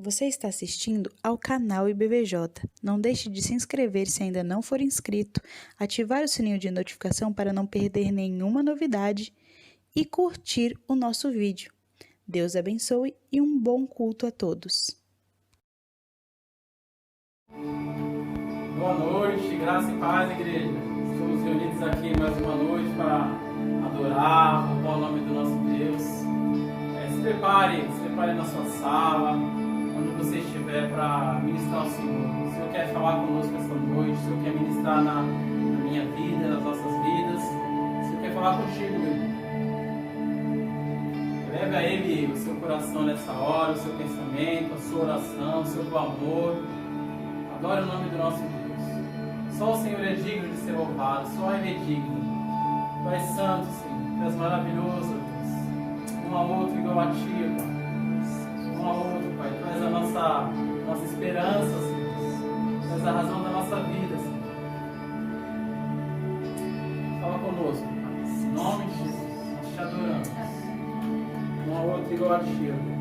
Você está assistindo ao canal IBVJ. Não deixe de se inscrever se ainda não for inscrito, ativar o sininho de notificação para não perder nenhuma novidade e curtir o nosso vídeo. Deus abençoe e um bom culto a todos. Boa noite, graça e paz, igreja. Estamos reunidos aqui mais uma noite para adorar, louvar o nome do nosso Deus. Se prepare na sua sala, onde você estiver, para ministrar o Senhor. O Senhor quer falar conosco esta noite, o Senhor quer ministrar na minha vida, nas nossas vidas. O Senhor quer falar contigo, meu irmão. Leve a Ele o seu coração nessa hora, o seu pensamento, a sua oração, o seu clamor. Adore o nome do nosso Deus. Só o Senhor é digno de ser louvado, só Ele é digno. Tu és santo, Senhor, Tu és maravilhoso, Deus. Um a outro igual a Ti, Pai. Um a outro, Pai. Tu és a nossa esperança, Senhor. Tu és a razão da nossa vida, Senhor. Fala conosco, Pai. Em nome de Jesus, nós te adoramos. Um a outro igual a Ti, Deus.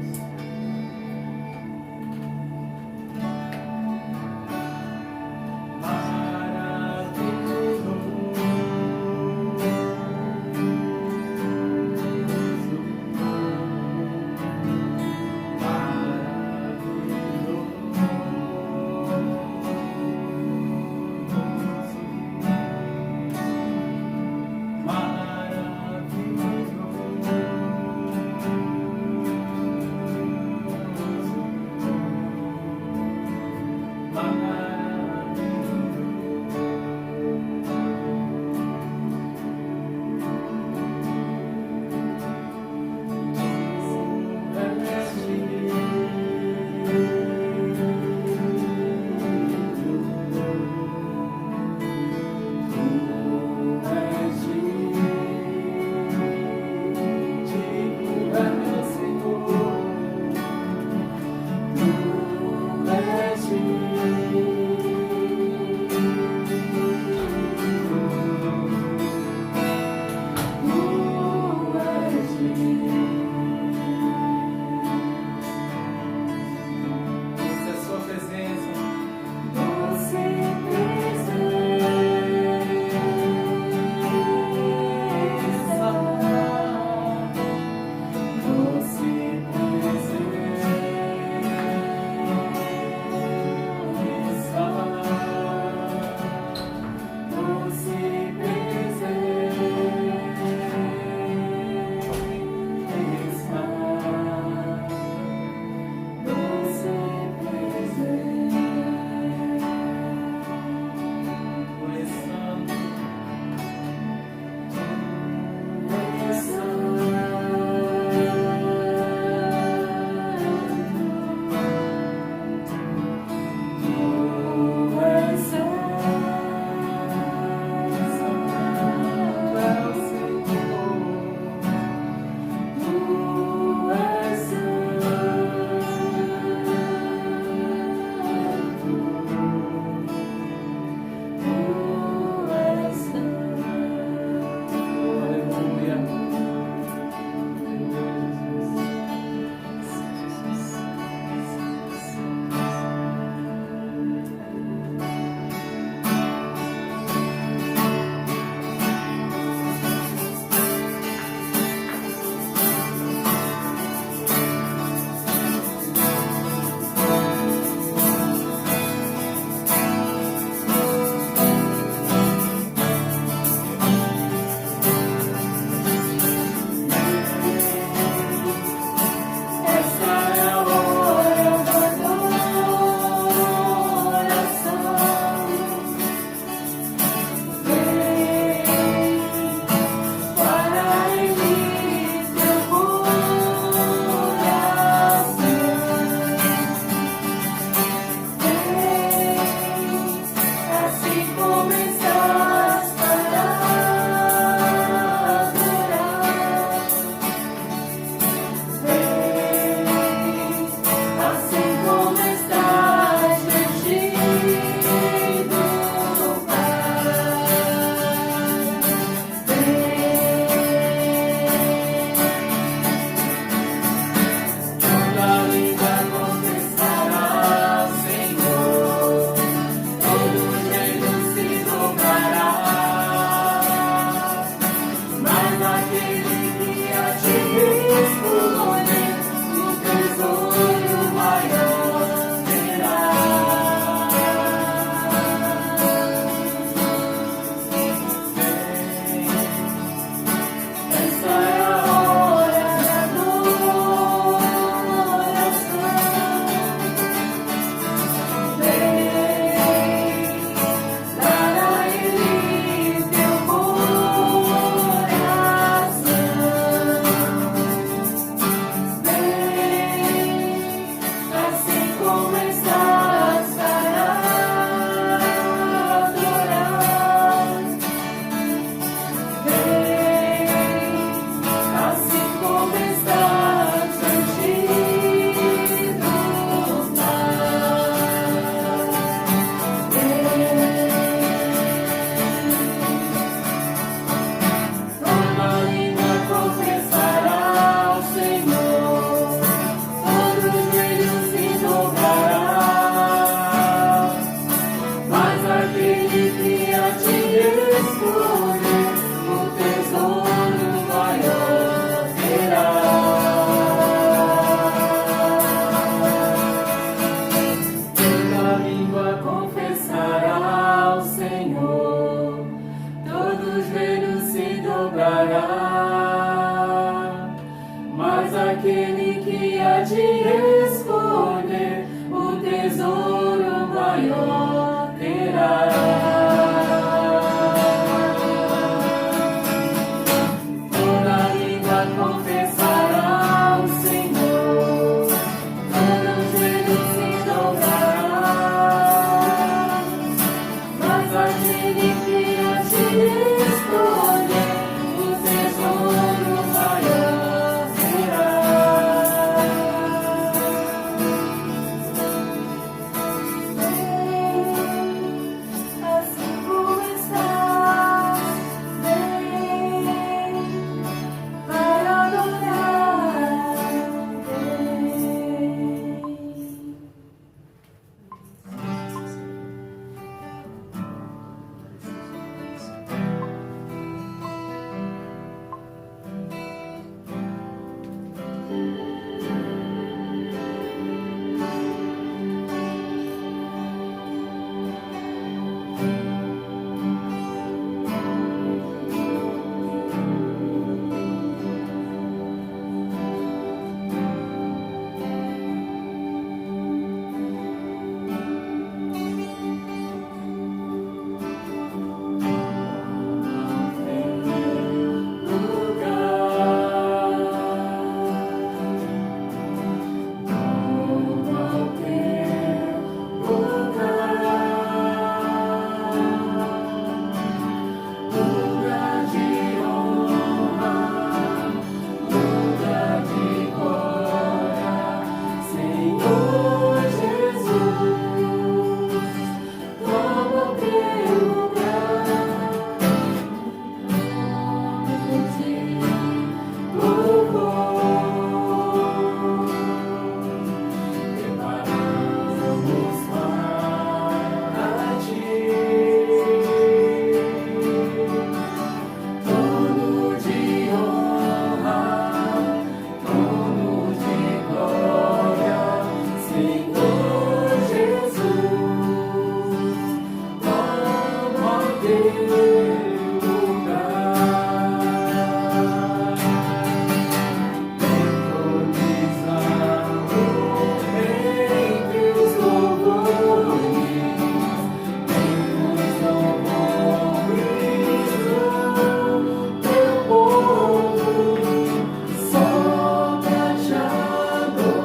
Só pra te adorar.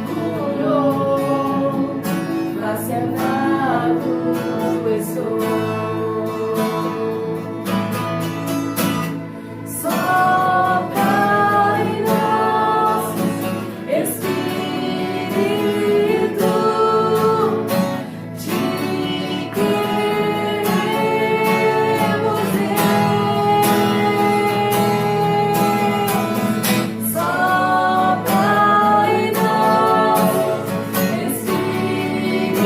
curou, vaciado estou. Sopra em nós, Espírito, te queremos Deus. Sopra em nós, Espírito,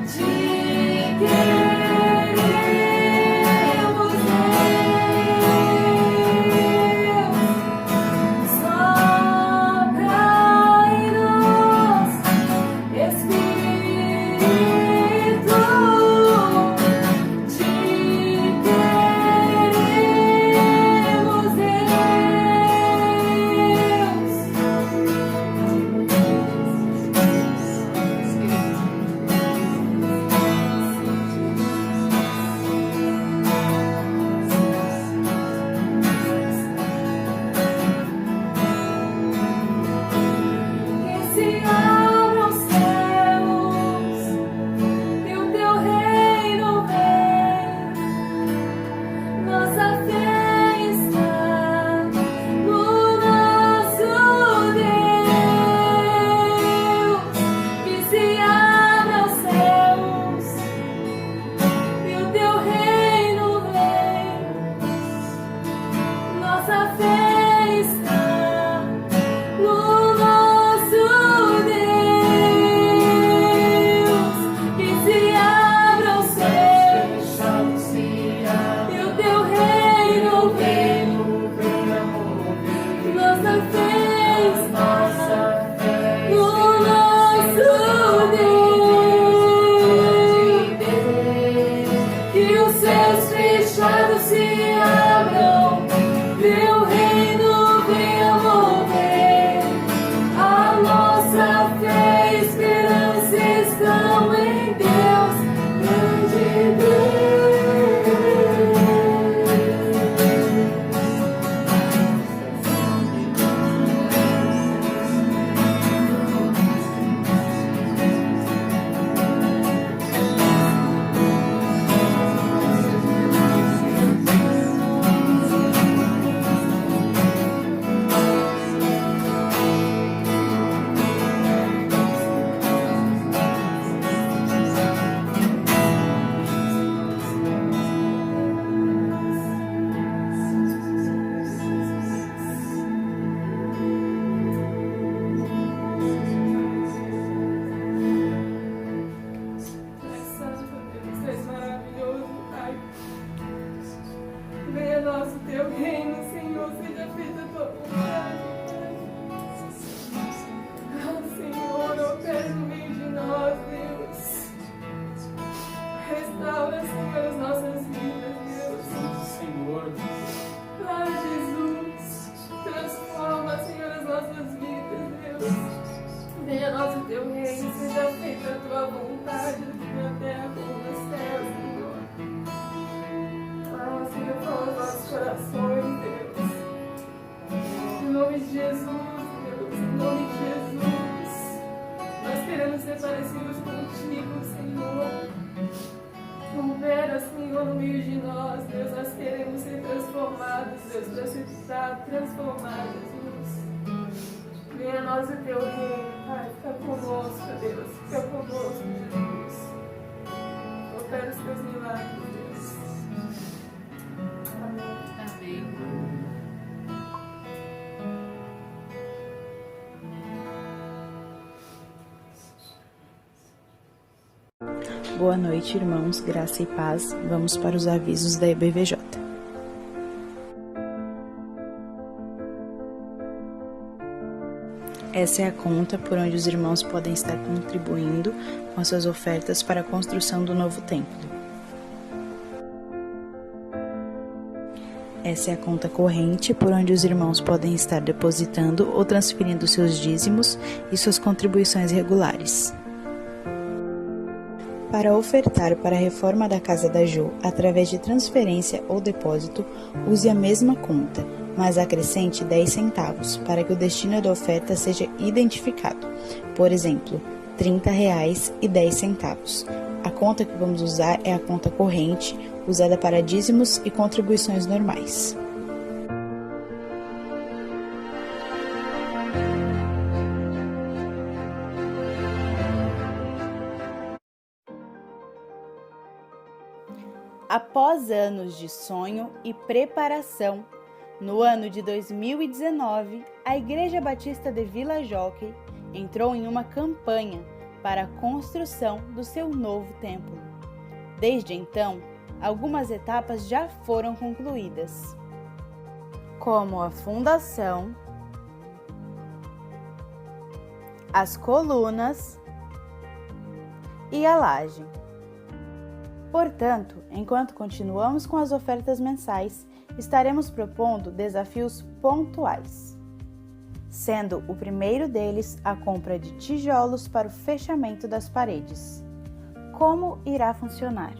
te queremos Deus. Sopra em nós, Espírito, te queremos Que se abram os céus e o teu reino vem. Nossa fé está no nosso Deus. Que se abram os céus e o teu reino vem. Nossa fé está no nosso Deus. Que se abram os céus e o teu reino vem. Nossa fé está no nosso Deus. Que os céus fechados se abram, teu reino venha mover. A nossa fé e esperança estão em Deus, grande Santo Deus, tu és maravilhoso, Pai. Venha a nós o teu reino, Senhor, seja feita a tua vontade, Pai. Senhor, opera no meio de nós, Deus. Restaura, Senhor, as nossas vidas, Deus. Senhor, Jesus, transforma, Senhor, as nossas vidas, Deus. Venha a nós o teu reino, seja feita a tua vontade, na terra como nos céus, Senhor. Senhor, fala os nossos corações, Deus. Em nome de Jesus, Deus, em nome de Jesus. Nós queremos ser parecidos contigo, Senhor. Opera, Senhor, no meio de nós, Deus. Nós queremos ser transformados, Deus, para ser transformados, Jesus. Venha a nós o teu reino, Pai. Fica conosco, Deus. Fica conosco, Jesus. Opera os teus milagres, Deus. Amém. Amém. Boa noite, irmãos, graça e paz. Vamos para os avisos da EBVJ. Essa é a conta por onde os irmãos podem estar contribuindo com as suas ofertas para a construção do novo templo. Essa é a conta corrente por onde os irmãos podem estar depositando ou transferindo seus dízimos e suas contribuições regulares. Para ofertar para a reforma da Casa da Jo através de transferência ou depósito, use a mesma conta, mas acrescente 10 centavos para que o destino da oferta seja identificado. Por exemplo, R$30,10. A conta que vamos usar é a conta corrente, usada para dízimos e contribuições normais. Após anos de sonho e preparação, no ano de 2019, a Igreja Batista de Vila Jockey entrou em uma campanha para a construção do seu novo templo. Desde então, algumas etapas já foram concluídas, como a fundação, as colunas e a laje. Portanto, enquanto continuamos com as ofertas mensais, estaremos propondo desafios pontuais, sendo o primeiro deles a compra de tijolos para o fechamento das paredes. Como irá funcionar?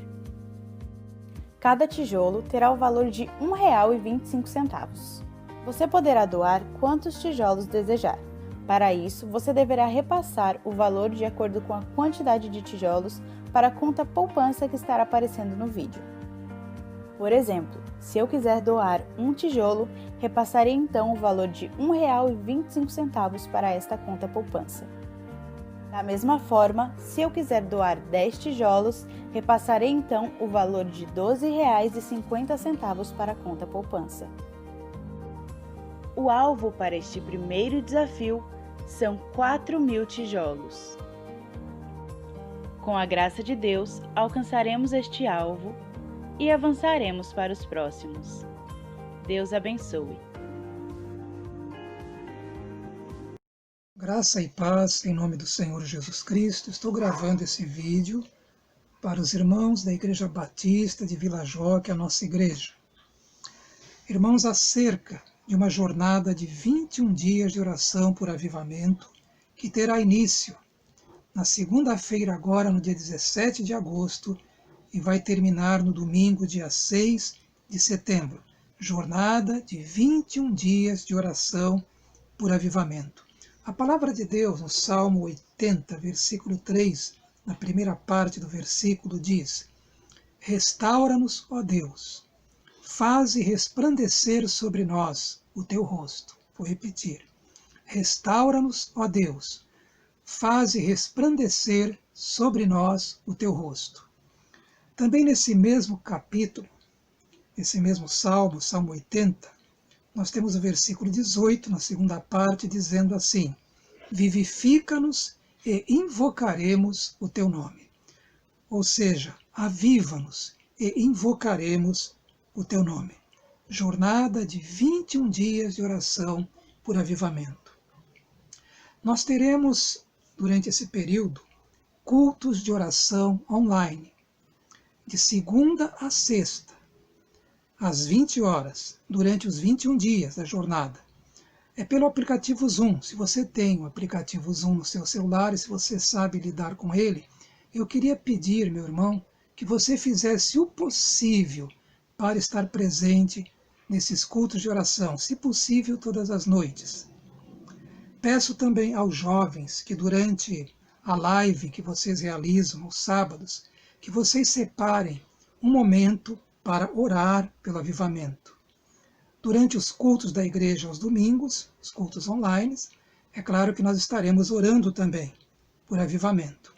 Cada tijolo terá o valor de R$ 1,25. Você poderá doar quantos tijolos desejar. Para isso, você deverá repassar o valor de acordo com a quantidade de tijolos para a conta poupança que estará aparecendo no vídeo. Por exemplo, se eu quiser doar um tijolo, repassarei então o valor de R$ 1,25 para esta conta poupança. Da mesma forma, se eu quiser doar 10 tijolos, repassarei então o valor de R$ 12,50 para a conta poupança. O alvo para este primeiro desafio são 4.000 tijolos. Com a graça de Deus, alcançaremos este alvo e avançaremos para os próximos. Deus abençoe. Graça e paz em nome do Senhor Jesus Cristo. Estou gravando esse vídeo para os irmãos da Igreja Batista de Vila Jockey, a nossa igreja. Irmãos, acerca de uma jornada de 21 dias de oração por avivamento, que terá início na segunda-feira agora, no dia 17 de agosto, e vai terminar no domingo, dia 6 de setembro. Jornada de 21 dias de oração por avivamento. A palavra de Deus, no Salmo 80, versículo 3, na primeira parte do versículo, diz: Restaura-nos, ó Deus, faze resplandecer sobre nós o teu rosto. Vou repetir. Restaura-nos, ó Deus, faze resplandecer sobre nós o teu rosto. Também nesse mesmo capítulo, esse mesmo Salmo, Salmo 80, nós temos o versículo 18, na segunda parte, dizendo assim: Vivifica-nos e invocaremos o teu nome. Ou seja, aviva-nos e invocaremos o teu nome. Jornada de 21 dias de oração por avivamento. Nós teremos, durante esse período, cultos de oração online, de segunda a sexta, às 20 horas, durante os 21 dias da jornada. É pelo aplicativo Zoom. Se você tem o aplicativo Zoom no seu celular e se você sabe lidar com ele, eu queria pedir, meu irmão, que você fizesse o possível para estar presente nesses cultos de oração, se possível todas as noites. Peço também aos jovens que durante a live que vocês realizam aos sábados, que vocês separem um momento para orar pelo avivamento. Durante os cultos da igreja aos domingos, os cultos online, é claro que nós estaremos orando também por avivamento.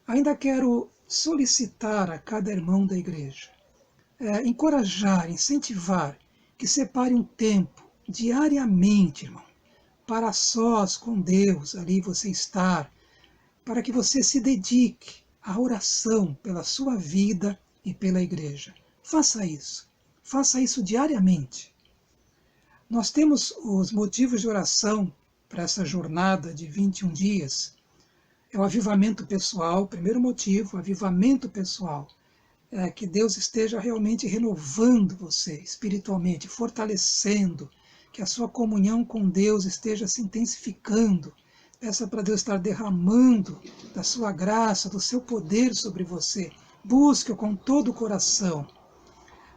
Ainda quero solicitar a cada irmão da igreja, encorajar, incentivar, que separe um tempo diariamente, irmão, para sós com Deus, ali você estar, para que você se dedique à oração pela sua vida e pela igreja. Faça isso diariamente. Nós temos os motivos de oração para essa jornada de 21 dias. É o avivamento pessoal, primeiro motivo, avivamento pessoal. É que Deus esteja realmente renovando você espiritualmente, fortalecendo, que a sua comunhão com Deus esteja se intensificando. Peça para Deus estar derramando da sua graça, do seu poder sobre você. Busque-o com todo o coração.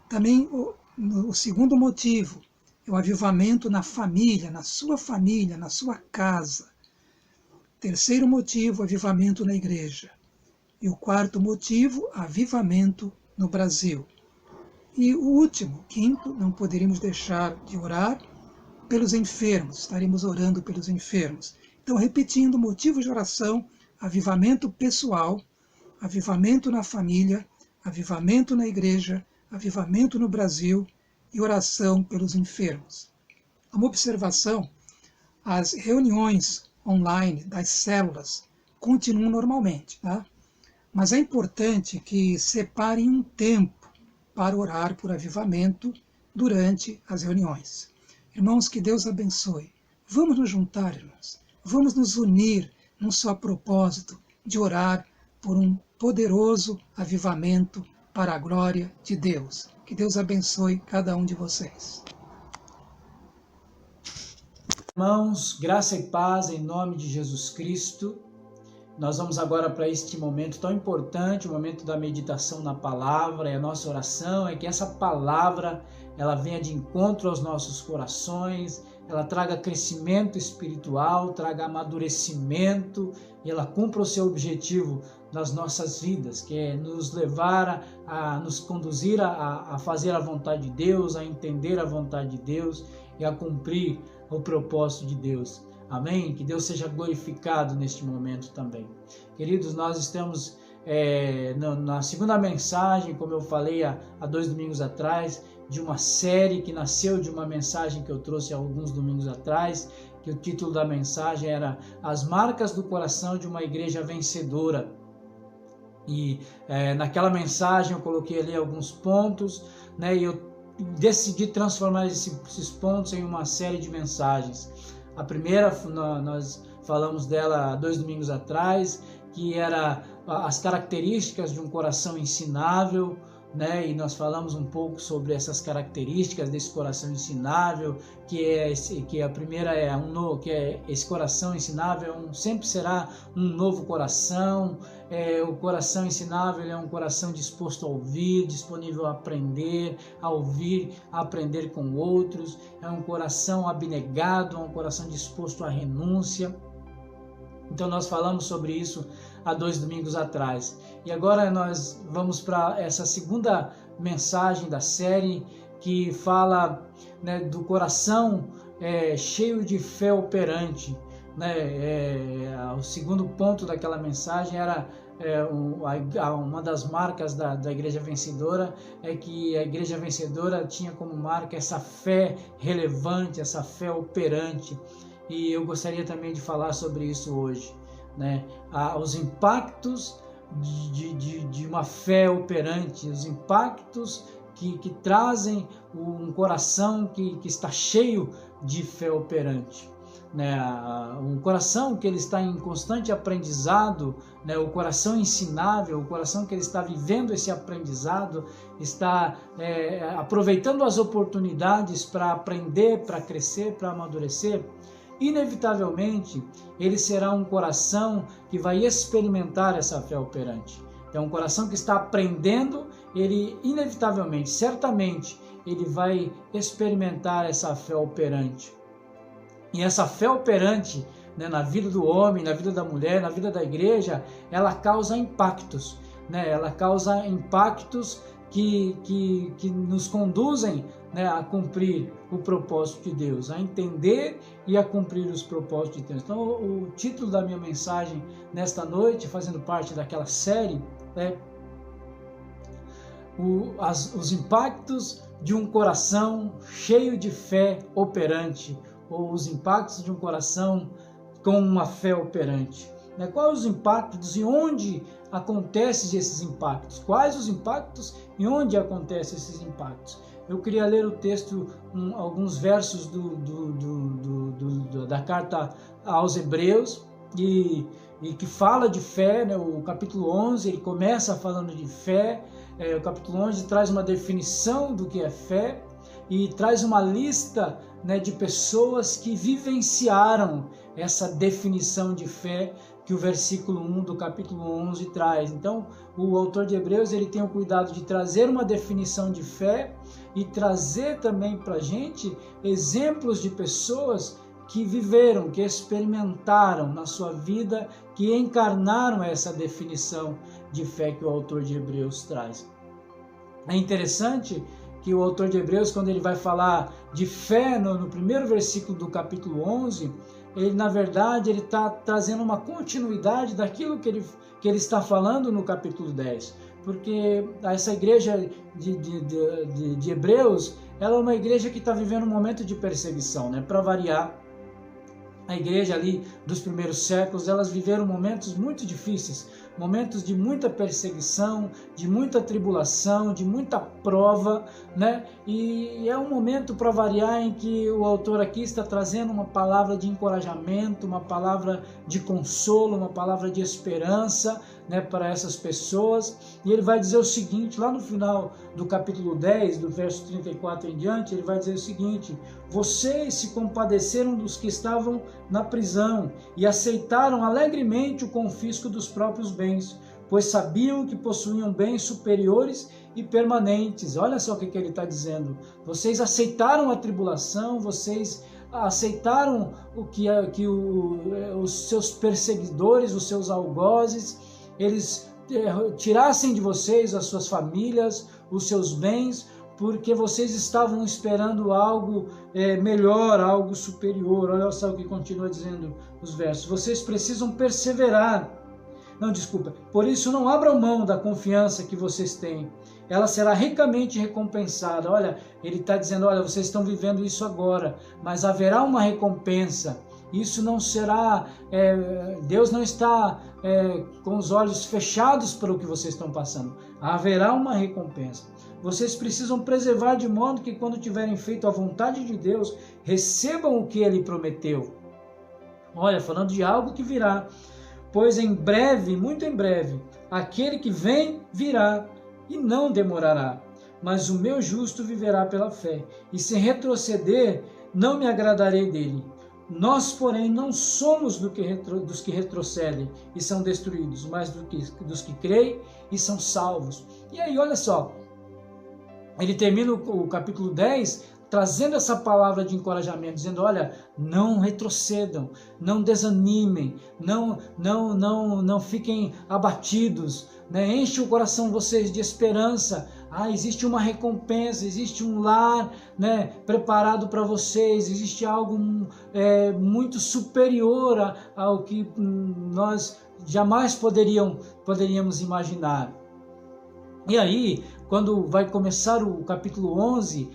Também o segundo motivo é o avivamento na família, na sua casa. Terceiro motivo, avivamento na igreja. E o quarto motivo, avivamento no Brasil. E o último, quinto, não poderíamos deixar de orar pelos enfermos, estaremos orando pelos enfermos. Então, repetindo, motivos de oração, avivamento pessoal, avivamento na família, avivamento na igreja, avivamento no Brasil e oração pelos enfermos. Uma observação, as reuniões online das células continuam normalmente, tá? Mas é importante que separem um tempo para orar por avivamento durante as reuniões. Irmãos, que Deus abençoe. Vamos nos juntar, irmãos. Vamos nos unir num só propósito de orar por um poderoso avivamento para a glória de Deus. Que Deus abençoe cada um de vocês. Irmãos, graça e paz em nome de Jesus Cristo. Nós vamos agora para este momento tão importante, o momento da meditação na palavra. E a nossa oração é que essa palavra ela venha de encontro aos nossos corações, ela traga crescimento espiritual, traga amadurecimento e ela cumpra o seu objetivo nas nossas vidas, que é nos levar a nos conduzir a fazer a vontade de Deus, a entender a vontade de Deus e a cumprir o propósito de Deus. Amém? Que Deus seja glorificado neste momento também. Queridos, nós estamos na segunda mensagem, como eu falei há 2 domingos atrás, de uma série que nasceu de uma mensagem que eu trouxe há alguns domingos atrás, que o título da mensagem era As Marcas do Coração de uma Igreja Vencedora. E naquela mensagem eu coloquei ali alguns pontos, né, e eu decidi transformar esses pontos em uma série de mensagens. A primeira, nós falamos dela há 2 domingos atrás, que era as características de um coração ensinável, né? E nós falamos um pouco sobre essas características desse coração ensinável, que a primeira é esse coração ensinável sempre será um novo coração. O coração ensinável é um coração disposto a ouvir, disponível a aprender, a ouvir, a aprender com outros. É um coração abnegado, é um coração disposto à renúncia. Então nós falamos sobre isso há 2 domingos atrás. E agora nós vamos para essa segunda mensagem da série, que fala, né, do coração cheio de fé operante. Né? O segundo ponto daquela mensagem era uma das marcas da Igreja Vencedora, é que a Igreja Vencedora tinha como marca essa fé relevante, essa fé operante. E eu gostaria também de falar sobre isso hoje, né? Os impactos de uma fé operante, os impactos que trazem um coração que está cheio de fé operante, né? Um coração que ele está em constante aprendizado, né? O coração ensinável, o coração que ele está vivendo esse aprendizado, está aproveitando as oportunidades para aprender, para crescer, para amadurecer. Inevitavelmente, ele será um coração que vai experimentar essa fé operante. Então, um coração que está aprendendo, ele inevitavelmente, certamente, ele vai experimentar essa fé operante. E essa fé operante, né, na vida do homem, na vida da mulher, na vida da igreja, ela causa impactos, né? Ela causa impactos que nos conduzem, né, a cumprir o propósito de Deus, a entender e a cumprir os propósitos de Deus. Então, o título da minha mensagem nesta noite, fazendo parte daquela série, é os impactos de um coração cheio de fé operante, ou os impactos de um coração com uma fé operante. Quais os impactos e onde acontecem esses impactos? Quais os impactos e onde acontecem esses impactos? Eu queria ler o texto, alguns versos da carta aos Hebreus, e que fala de fé, né? O capítulo 11, ele começa falando de fé. O capítulo 11 traz uma definição do que é fé e traz uma lista, né, de pessoas que vivenciaram essa definição de fé que o versículo 1 do capítulo 11 traz. Então, o autor de Hebreus ele tem o cuidado de trazer uma definição de fé e trazer também para a gente exemplos de pessoas que viveram, que experimentaram na sua vida, que encarnaram essa definição de fé que o autor de Hebreus traz. É interessante que o autor de Hebreus, quando ele vai falar de fé no primeiro versículo do capítulo 11, ele, na verdade, ele está trazendo uma continuidade daquilo que ele está falando no capítulo 10. Porque essa igreja de Hebreus, ela é uma igreja que está vivendo um momento de perseguição, né? Para variar, a igreja ali dos primeiros séculos, elas viveram momentos muito difíceis, momentos de muita perseguição, de muita tribulação, de muita prova, né? E é um momento, para variar, em que o autor aqui está trazendo uma palavra de encorajamento, uma palavra de consolo, uma palavra de esperança, né, para essas pessoas. E ele vai dizer o seguinte, lá no final do capítulo 10, do verso 34 em diante, ele vai dizer o seguinte: vocês se compadeceram dos que estavam na prisão e aceitaram alegremente o confisco dos próprios bens, pois sabiam que possuíam bens superiores e permanentes. Olha só o que ele está dizendo. Vocês aceitaram a tribulação, vocês aceitaram os seus perseguidores, os seus algozes, eles tirassem de vocês as suas famílias, os seus bens, porque vocês estavam esperando algo melhor, algo superior. Olha só o que continua dizendo os versos. Vocês precisam perseverar. Não, desculpa. Por isso não abram mão da confiança que vocês têm. Ela será ricamente recompensada. Olha, ele está dizendo, olha, vocês estão vivendo isso agora, mas haverá uma recompensa. Isso não será, Deus não está com os olhos fechados para o que vocês estão passando. Haverá uma recompensa. Vocês precisam preservar de modo que quando tiverem feito a vontade de Deus, recebam o que Ele prometeu. Olha, falando de algo que virá. Pois em breve, muito em breve, aquele que vem virá e não demorará. Mas o meu justo viverá pela fé. E se retroceder, não me agradarei dele. Nós, porém, não somos dos que retrocedem e são destruídos, mas dos que creem e são salvos. E aí, olha só, ele termina o capítulo 10 trazendo essa palavra de encorajamento, dizendo, olha, não retrocedam, não desanimem, não fiquem abatidos, né? Enche o coração vocês de esperança. Existe uma recompensa, existe um lar, né, preparado para vocês, existe algo muito superior ao que nós jamais poderíamos imaginar. E aí, quando vai começar o capítulo 11,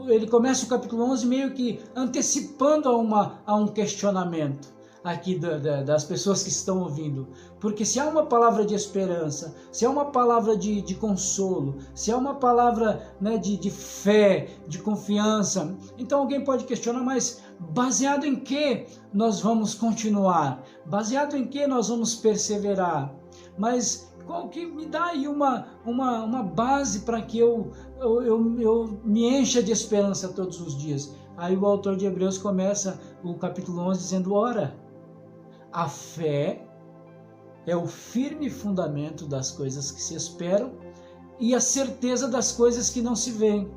ele começa o capítulo 11 meio que antecipando a um questionamento aqui das pessoas que estão ouvindo. Porque se há uma palavra de esperança, se há uma palavra de consolo, se há uma palavra, né, de fé, de confiança, então alguém pode questionar, mas baseado em que nós vamos continuar? Baseado em que nós vamos perseverar? Mas qual que me dá aí uma base para que eu me encha de esperança todos os dias? Aí o autor de Hebreus começa o capítulo 11 dizendo, ora, a fé é o firme fundamento das coisas que se esperam e a certeza das coisas que não se veem.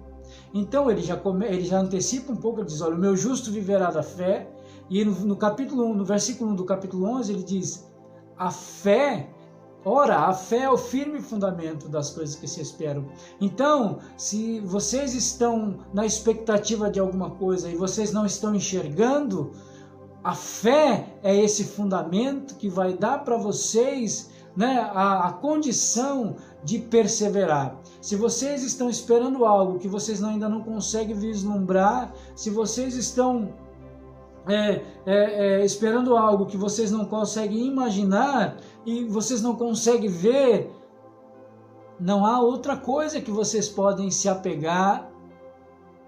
Então ele já antecipa um pouco, ele diz, olha, o meu justo viverá da fé, e no versículo 1 do capítulo 11 ele diz, a fé é o firme fundamento das coisas que se esperam. Então, se vocês estão na expectativa de alguma coisa e vocês não estão enxergando, a fé é esse fundamento que vai dar para vocês, né, a condição de perseverar. Se vocês estão esperando algo que vocês ainda não conseguem vislumbrar, se vocês estão esperando algo que vocês não conseguem imaginar e vocês não conseguem ver, não há outra coisa que vocês podem se apegar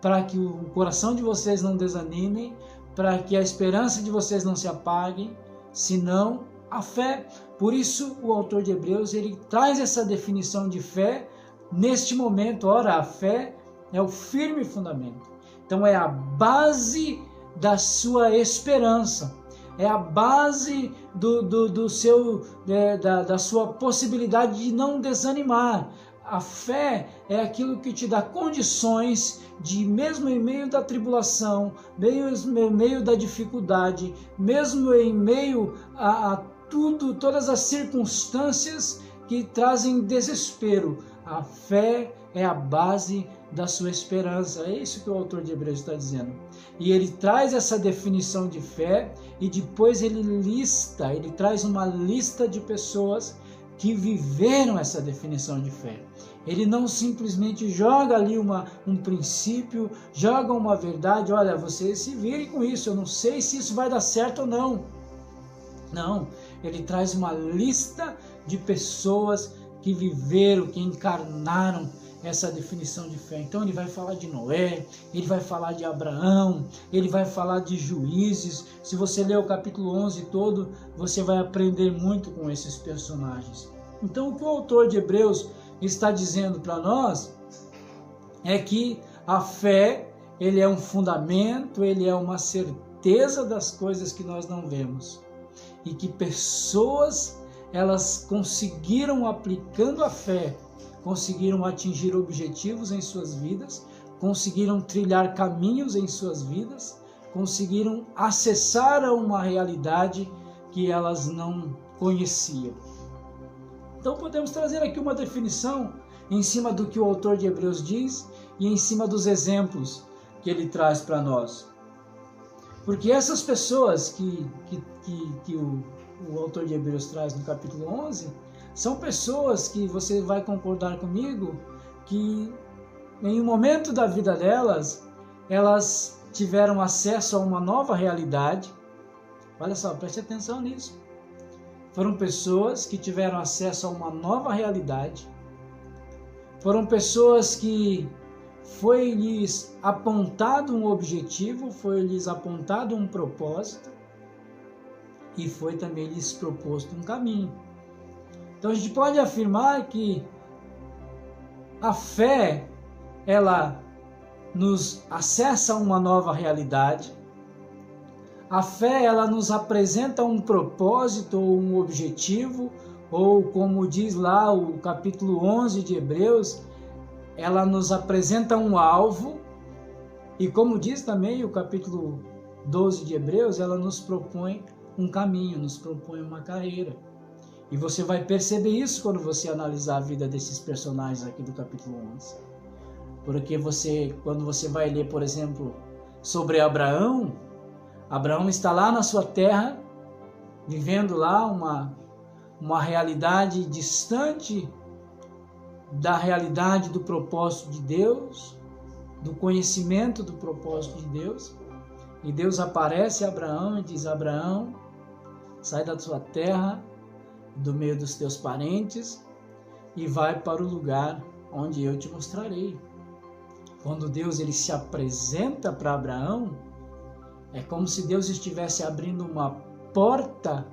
para que o coração de vocês não desanime, para que a esperança de vocês não se apague, senão a fé. Por isso o autor de Hebreus ele traz essa definição de fé neste momento. Ora, a fé é o firme fundamento. Então é a base da sua esperança. é a base da sua possibilidade de não desanimar. A fé é aquilo que te dá condições de, mesmo em meio da tribulação, mesmo em meio da dificuldade, mesmo em meio a todas as circunstâncias que trazem desespero, a fé é a base da sua esperança. É isso que o autor de Hebreus está dizendo. E ele traz essa definição de fé e depois ele traz uma lista de pessoas que viveram essa definição de fé. Ele não simplesmente joga ali um princípio, joga uma verdade, olha, vocês se virem com isso, eu não sei se isso vai dar certo ou não. Não, ele traz uma lista de pessoas que viveram, que encarnaram essa definição de fé. Então ele vai falar de Noé, ele vai falar de Abraão, ele vai falar de Juízes. Se você ler o capítulo 11 todo, você vai aprender muito com esses personagens. Então o que o autor de Hebreus está dizendo para nós é que a fé, ele é um fundamento, ele é uma certeza das coisas que nós não vemos. E que pessoas, elas conseguiram, aplicando a fé, conseguiram atingir objetivos em suas vidas, conseguiram trilhar caminhos em suas vidas, conseguiram acessar a uma realidade que elas não conheciam. Então podemos trazer aqui uma definição em cima do que o autor de Hebreus diz e em cima dos exemplos que ele traz para nós. Porque essas pessoas que o autor de Hebreus traz no capítulo 11, são pessoas que você vai concordar comigo que em um momento da vida delas, elas tiveram acesso a uma nova realidade. Olha só, preste atenção nisso. Foram pessoas que tiveram acesso a uma nova realidade. Foram pessoas que foi-lhes apontado um objetivo, foi-lhes apontado um propósito e foi também lhes proposto um caminho. Então a gente pode afirmar que a fé, ela nos acessa a uma nova realidade. A fé, ela nos apresenta um propósito ou um objetivo, ou como diz lá o capítulo 11 de Hebreus, ela nos apresenta um alvo, e como diz também o capítulo 12 de Hebreus, ela nos propõe um caminho, nos propõe uma carreira. E você vai perceber isso quando você analisar a vida desses personagens aqui do capítulo 11. Porque quando você vai ler, por exemplo, sobre Abraão, Abraão está lá na sua terra, vivendo lá uma realidade distante da realidade do propósito de Deus, do conhecimento do propósito de Deus. E Deus aparece a Abraão e diz: Abraão, sai da sua terra, do meio dos teus parentes, e vai para o lugar onde eu te mostrarei. Quando Deus ele se apresenta para Abraão, é como se Deus estivesse abrindo uma porta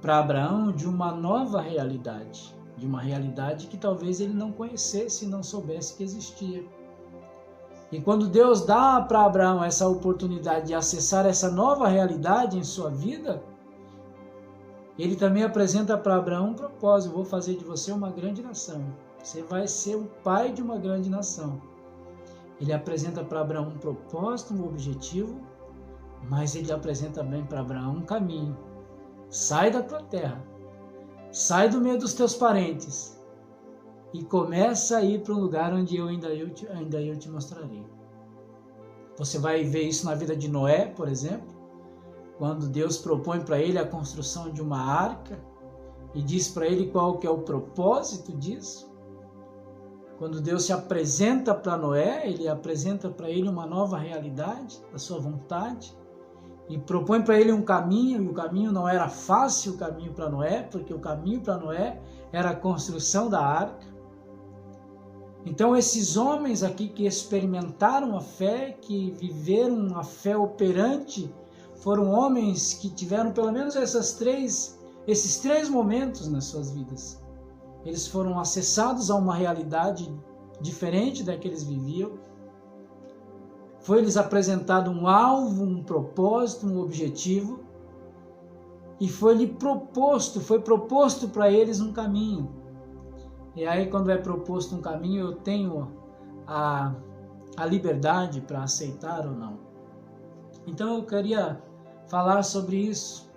para Abraão de uma nova realidade, de uma realidade que talvez ele não conhecesse e não soubesse que existia. E quando Deus dá para Abraão essa oportunidade de acessar essa nova realidade em sua vida, ele também apresenta para Abraão um propósito: vou fazer de você uma grande nação. Você vai ser o pai de uma grande nação. Ele apresenta para Abraão um propósito, um objetivo, mas ele apresenta também para Abraão um caminho. Sai da tua terra, sai do meio dos teus parentes e começa a ir para um lugar onde ainda eu te mostrarei. Você vai ver isso na vida de Noé, por exemplo, quando Deus propõe para ele a construção de uma arca e diz para ele qual que é o propósito disso. Quando Deus se apresenta para Noé, ele apresenta para ele uma nova realidade, a sua vontade, e propõe para ele um caminho, e o caminho não era fácil, o caminho para Noé, porque o caminho para Noé era a construção da arca. Então esses homens aqui que experimentaram a fé, que viveram a fé operante, foram homens que tiveram pelo menos esses três momentos nas suas vidas. Eles foram acessados a uma realidade diferente da que eles viviam. Foi-lhes apresentado um alvo, um propósito, um objetivo. e foi proposto para eles um caminho. E aí, quando é proposto um caminho, eu tenho a liberdade para aceitar ou não. Então eu queria falar sobre isso,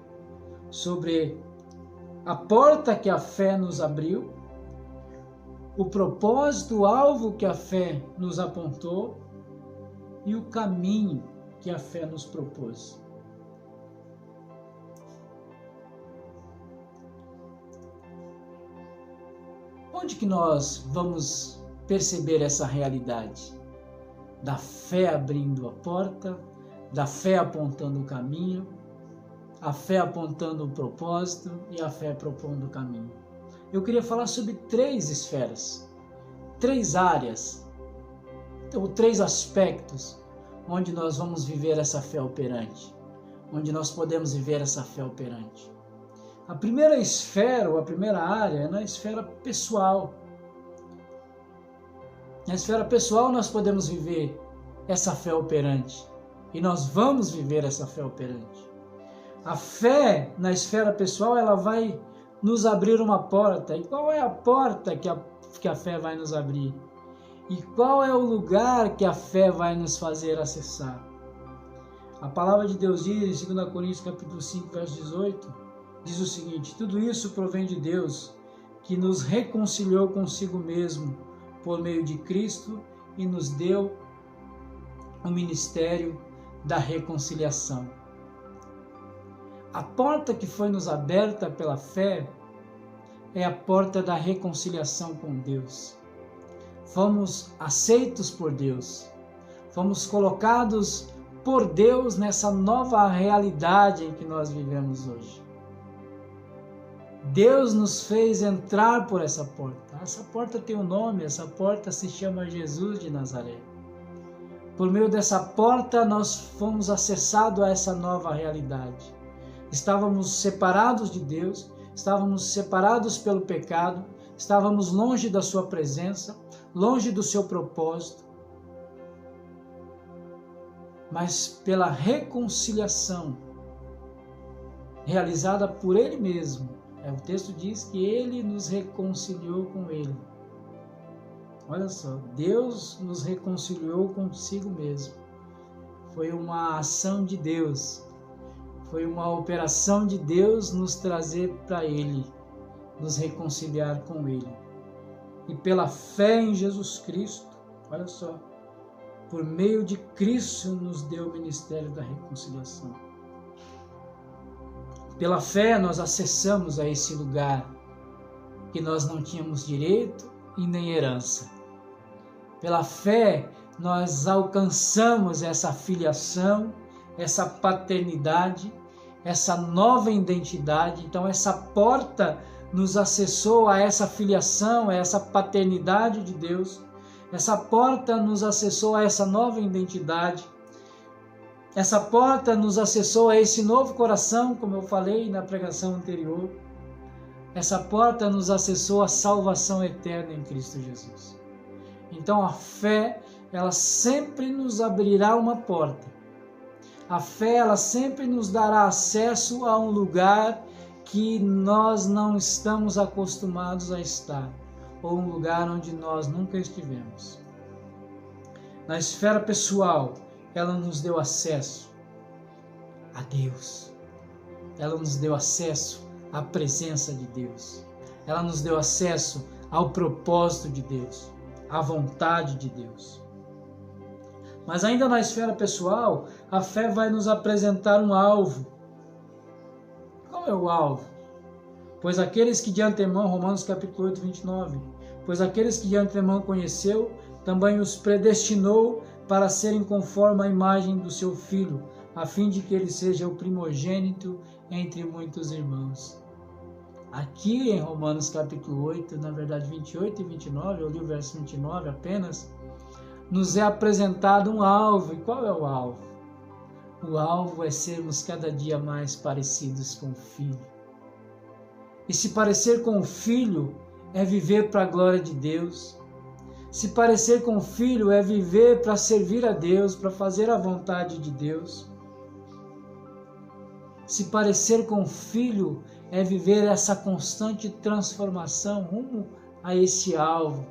sobre a porta que a fé nos abriu, o propósito, o alvo que a fé nos apontou e o caminho que a fé nos propôs. Onde que nós vamos perceber essa realidade? Da fé abrindo a porta, da fé apontando o caminho, a fé apontando o propósito e a fé propondo o caminho. Eu queria falar sobre 3 esferas, 3 áreas, ou 3 aspectos onde nós vamos viver essa fé operante, onde nós podemos viver essa fé operante. A primeira esfera, ou a primeira área, é na esfera pessoal. Na esfera pessoal nós podemos viver essa fé operante. E nós vamos viver essa fé operante. A fé na esfera pessoal, ela vai nos abrir uma porta. E qual é a porta que a fé vai nos abrir? E qual é o lugar que a fé vai nos fazer acessar? A palavra de Deus diz, em 2 Coríntios capítulo 5, verso 18, diz o seguinte: tudo isso provém de Deus, que nos reconciliou consigo mesmo por meio de Cristo e nos deu o ministério da reconciliação. A porta que foi nos aberta pela fé é a porta da reconciliação com Deus. Fomos aceitos por Deus, fomos colocados por Deus nessa nova realidade em que nós vivemos hoje. Deus nos fez entrar por essa porta. Essa porta tem um nome, essa porta se chama Jesus de Nazaré. Por meio dessa porta nós fomos acessados a essa nova realidade. Estávamos separados de Deus, estávamos separados pelo pecado, estávamos longe da sua presença, longe do seu propósito. Mas pela reconciliação realizada por Ele mesmo, o texto diz que Ele nos reconciliou com Ele. Olha só, Deus nos reconciliou consigo mesmo. Foi uma ação de Deus, foi uma operação de Deus nos trazer para Ele, nos reconciliar com Ele. E pela fé em Jesus Cristo, olha só, por meio de Cristo nos deu o ministério da reconciliação. Pela fé nós acessamos a esse lugar que nós não tínhamos direito e nem herança. Pela fé nós alcançamos essa filiação, essa paternidade, essa nova identidade. Então essa porta nos acessou a essa filiação, a essa paternidade de Deus. Essa porta nos acessou a essa nova identidade. Essa porta nos acessou a esse novo coração, como eu falei na pregação anterior. Essa porta nos acessou a salvação eterna em Cristo Jesus. Então a fé, ela sempre nos abrirá uma porta. A fé, ela sempre nos dará acesso a um lugar que nós não estamos acostumados a estar, ou um lugar onde nós nunca estivemos. Na esfera pessoal, ela nos deu acesso a Deus. Ela nos deu acesso à presença de Deus. Ela nos deu acesso ao propósito de Deus, à vontade de Deus. Mas ainda na esfera pessoal, a fé vai nos apresentar um alvo. Qual é o alvo? Pois aqueles que de antemão, Romanos capítulo 8, 29, pois aqueles que de antemão conheceu, também os predestinou para serem conforme a imagem do seu Filho, a fim de que ele seja o primogênito entre muitos irmãos. Aqui em Romanos capítulo 8, na verdade 28 e 29, eu li o verso 29 apenas, nos é apresentado um alvo. E qual é o alvo? O alvo é sermos cada dia mais parecidos com o Filho. E se parecer com o Filho é viver para a glória de Deus. Se parecer com o Filho é viver para servir a Deus, para fazer a vontade de Deus. Se parecer com o Filho é viver essa constante transformação rumo a esse alvo,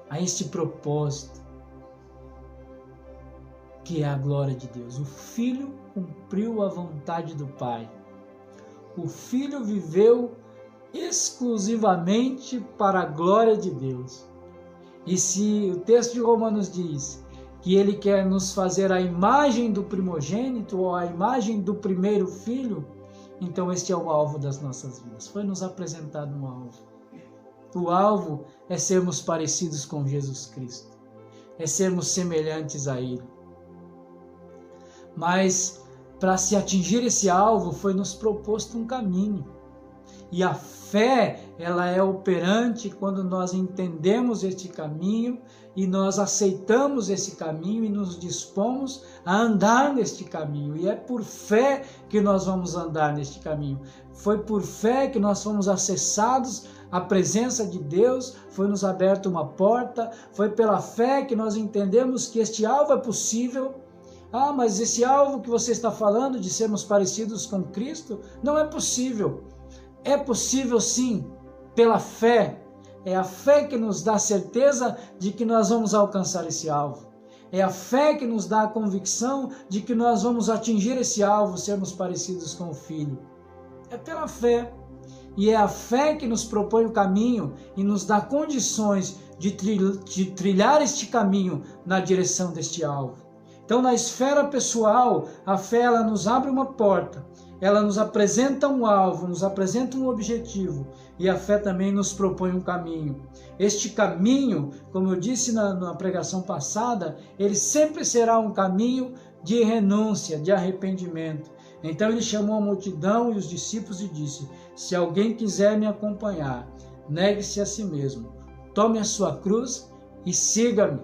a este propósito, que é a glória de Deus. O Filho cumpriu a vontade do Pai. O Filho viveu exclusivamente para a glória de Deus. E se o texto de Romanos diz que Ele quer nos fazer a imagem do primogênito ou a imagem do primeiro filho, então este é o alvo das nossas vidas. Foi nos apresentado um alvo. O alvo é sermos parecidos com Jesus Cristo, é sermos semelhantes a Ele. Mas para se atingir esse alvo foi nos proposto um caminho. E a fé, ela é operante quando nós entendemos este caminho e nós aceitamos esse caminho e nos dispomos a andar neste caminho. E é por fé que nós vamos andar neste caminho. Foi por fé que nós fomos acessados à presença de Deus, foi nos aberta uma porta, foi pela fé que nós entendemos que este alvo é possível. Ah, mas esse alvo que você está falando de sermos parecidos com Cristo, não é possível. É possível sim, pela fé. É a fé que nos dá certeza de que nós vamos alcançar esse alvo. É a fé que nos dá a convicção de que nós vamos atingir esse alvo, sermos parecidos com o Filho. É pela fé. E é a fé que nos propõe o caminho e nos dá condições de trilhar este caminho na direção deste alvo. Então, na esfera pessoal, a fé ela nos abre uma porta, ela nos apresenta um alvo, nos apresenta um objetivo, e a fé também nos propõe um caminho. Este caminho, como eu disse na pregação passada, ele sempre será um caminho de renúncia, de arrependimento. Então ele chamou a multidão e os discípulos e disse: se alguém quiser me acompanhar, negue-se a si mesmo, tome a sua cruz e siga-me.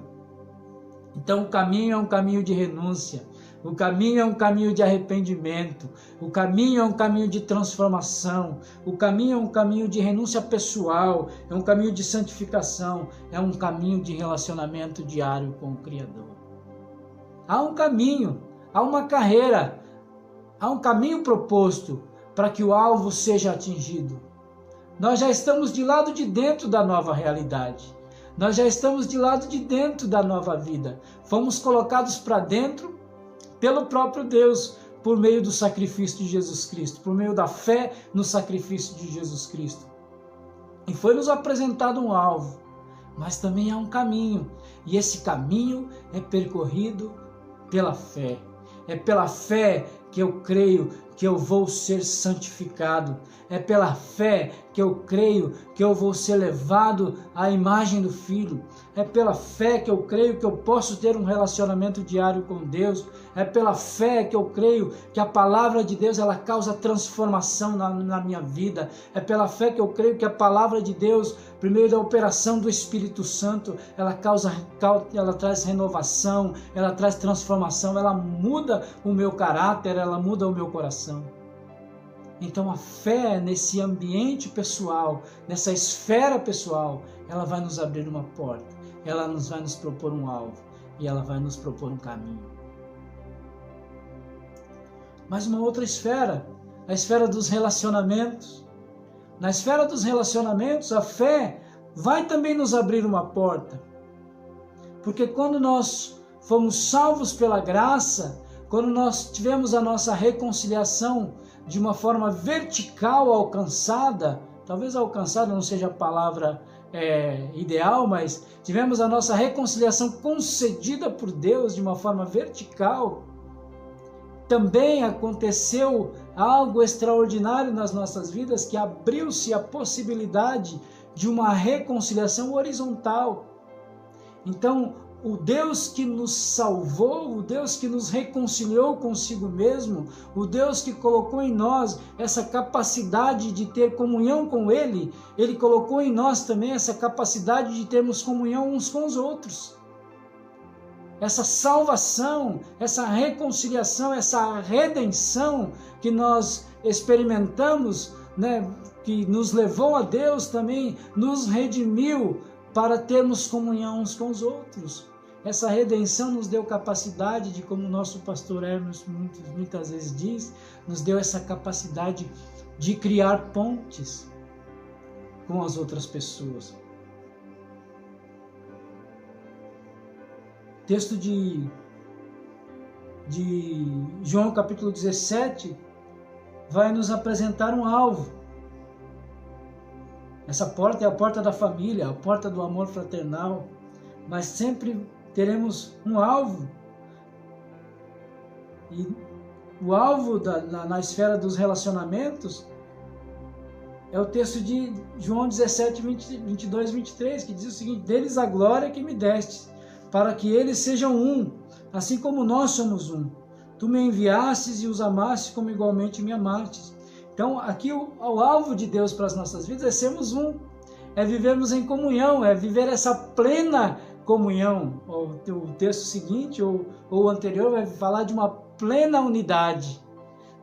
Então o caminho é um caminho de renúncia, o caminho é um caminho de arrependimento, o caminho é um caminho de transformação, o caminho é um caminho de renúncia pessoal, é um caminho de santificação, é um caminho de relacionamento diário com o Criador. Há um caminho, há uma carreira, há um caminho proposto para que o alvo seja atingido. Nós já estamos de lado de dentro da nova realidade. Nós já estamos de lado de dentro da nova vida. Fomos colocados para dentro pelo próprio Deus, por meio do sacrifício de Jesus Cristo, por meio da fé no sacrifício de Jesus Cristo. E foi nos apresentado um alvo, mas também há um caminho. E esse caminho é percorrido pela fé. É pela fé que eu creio que eu vou ser santificado. É pela fé que eu creio que eu vou ser levado à imagem do Filho. É pela fé que eu creio que eu posso ter um relacionamento diário com Deus. É pela fé que eu creio que a palavra de Deus ela causa transformação na minha vida. É pela fé que eu creio que a palavra de Deus, por meio da operação do Espírito Santo, ela traz renovação, ela traz transformação, ela muda o meu caráter, ela muda o meu coração. Então a fé nesse ambiente pessoal, nessa esfera pessoal, ela vai nos abrir uma porta, ela vai nos propor um alvo e ela vai nos propor um caminho. Mas uma outra esfera, a esfera dos relacionamentos. Na esfera dos relacionamentos, a fé vai também nos abrir uma porta. Porque quando nós fomos salvos pela graça, quando nós tivemos a nossa reconciliação de uma forma vertical alcançada, talvez alcançada não seja a palavra ideal, mas tivemos a nossa reconciliação concedida por Deus de uma forma vertical, também aconteceu algo extraordinário nas nossas vidas, que abriu-se a possibilidade de uma reconciliação horizontal. Então, o Deus que nos salvou, o Deus que nos reconciliou consigo mesmo, o Deus que colocou em nós essa capacidade de ter comunhão com Ele, Ele colocou em nós também essa capacidade de termos comunhão uns com os outros. Essa salvação, essa reconciliação, essa redenção que nós experimentamos, né, que nos levou a Deus também, nos redimiu para termos comunhão uns com os outros. Essa redenção nos deu capacidade de, como o nosso pastor Hermes muitas vezes diz, nos deu essa capacidade de criar pontes com as outras pessoas. Texto de João capítulo 17 vai nos apresentar um alvo. Essa porta é a porta da família, a porta do amor fraternal, mas sempre teremos um alvo. E o alvo na esfera dos relacionamentos é o texto de João 17, 22, 23, que diz o seguinte: deles a glória que me deste, para que eles sejam um, assim como nós somos um. Tu me enviastes e os amastes como igualmente me amastes. Então, aqui o alvo de Deus para as nossas vidas é sermos um, é vivermos em comunhão, é viver essa plena comunhão. O texto seguinte, ou o anterior, vai falar de uma plena unidade,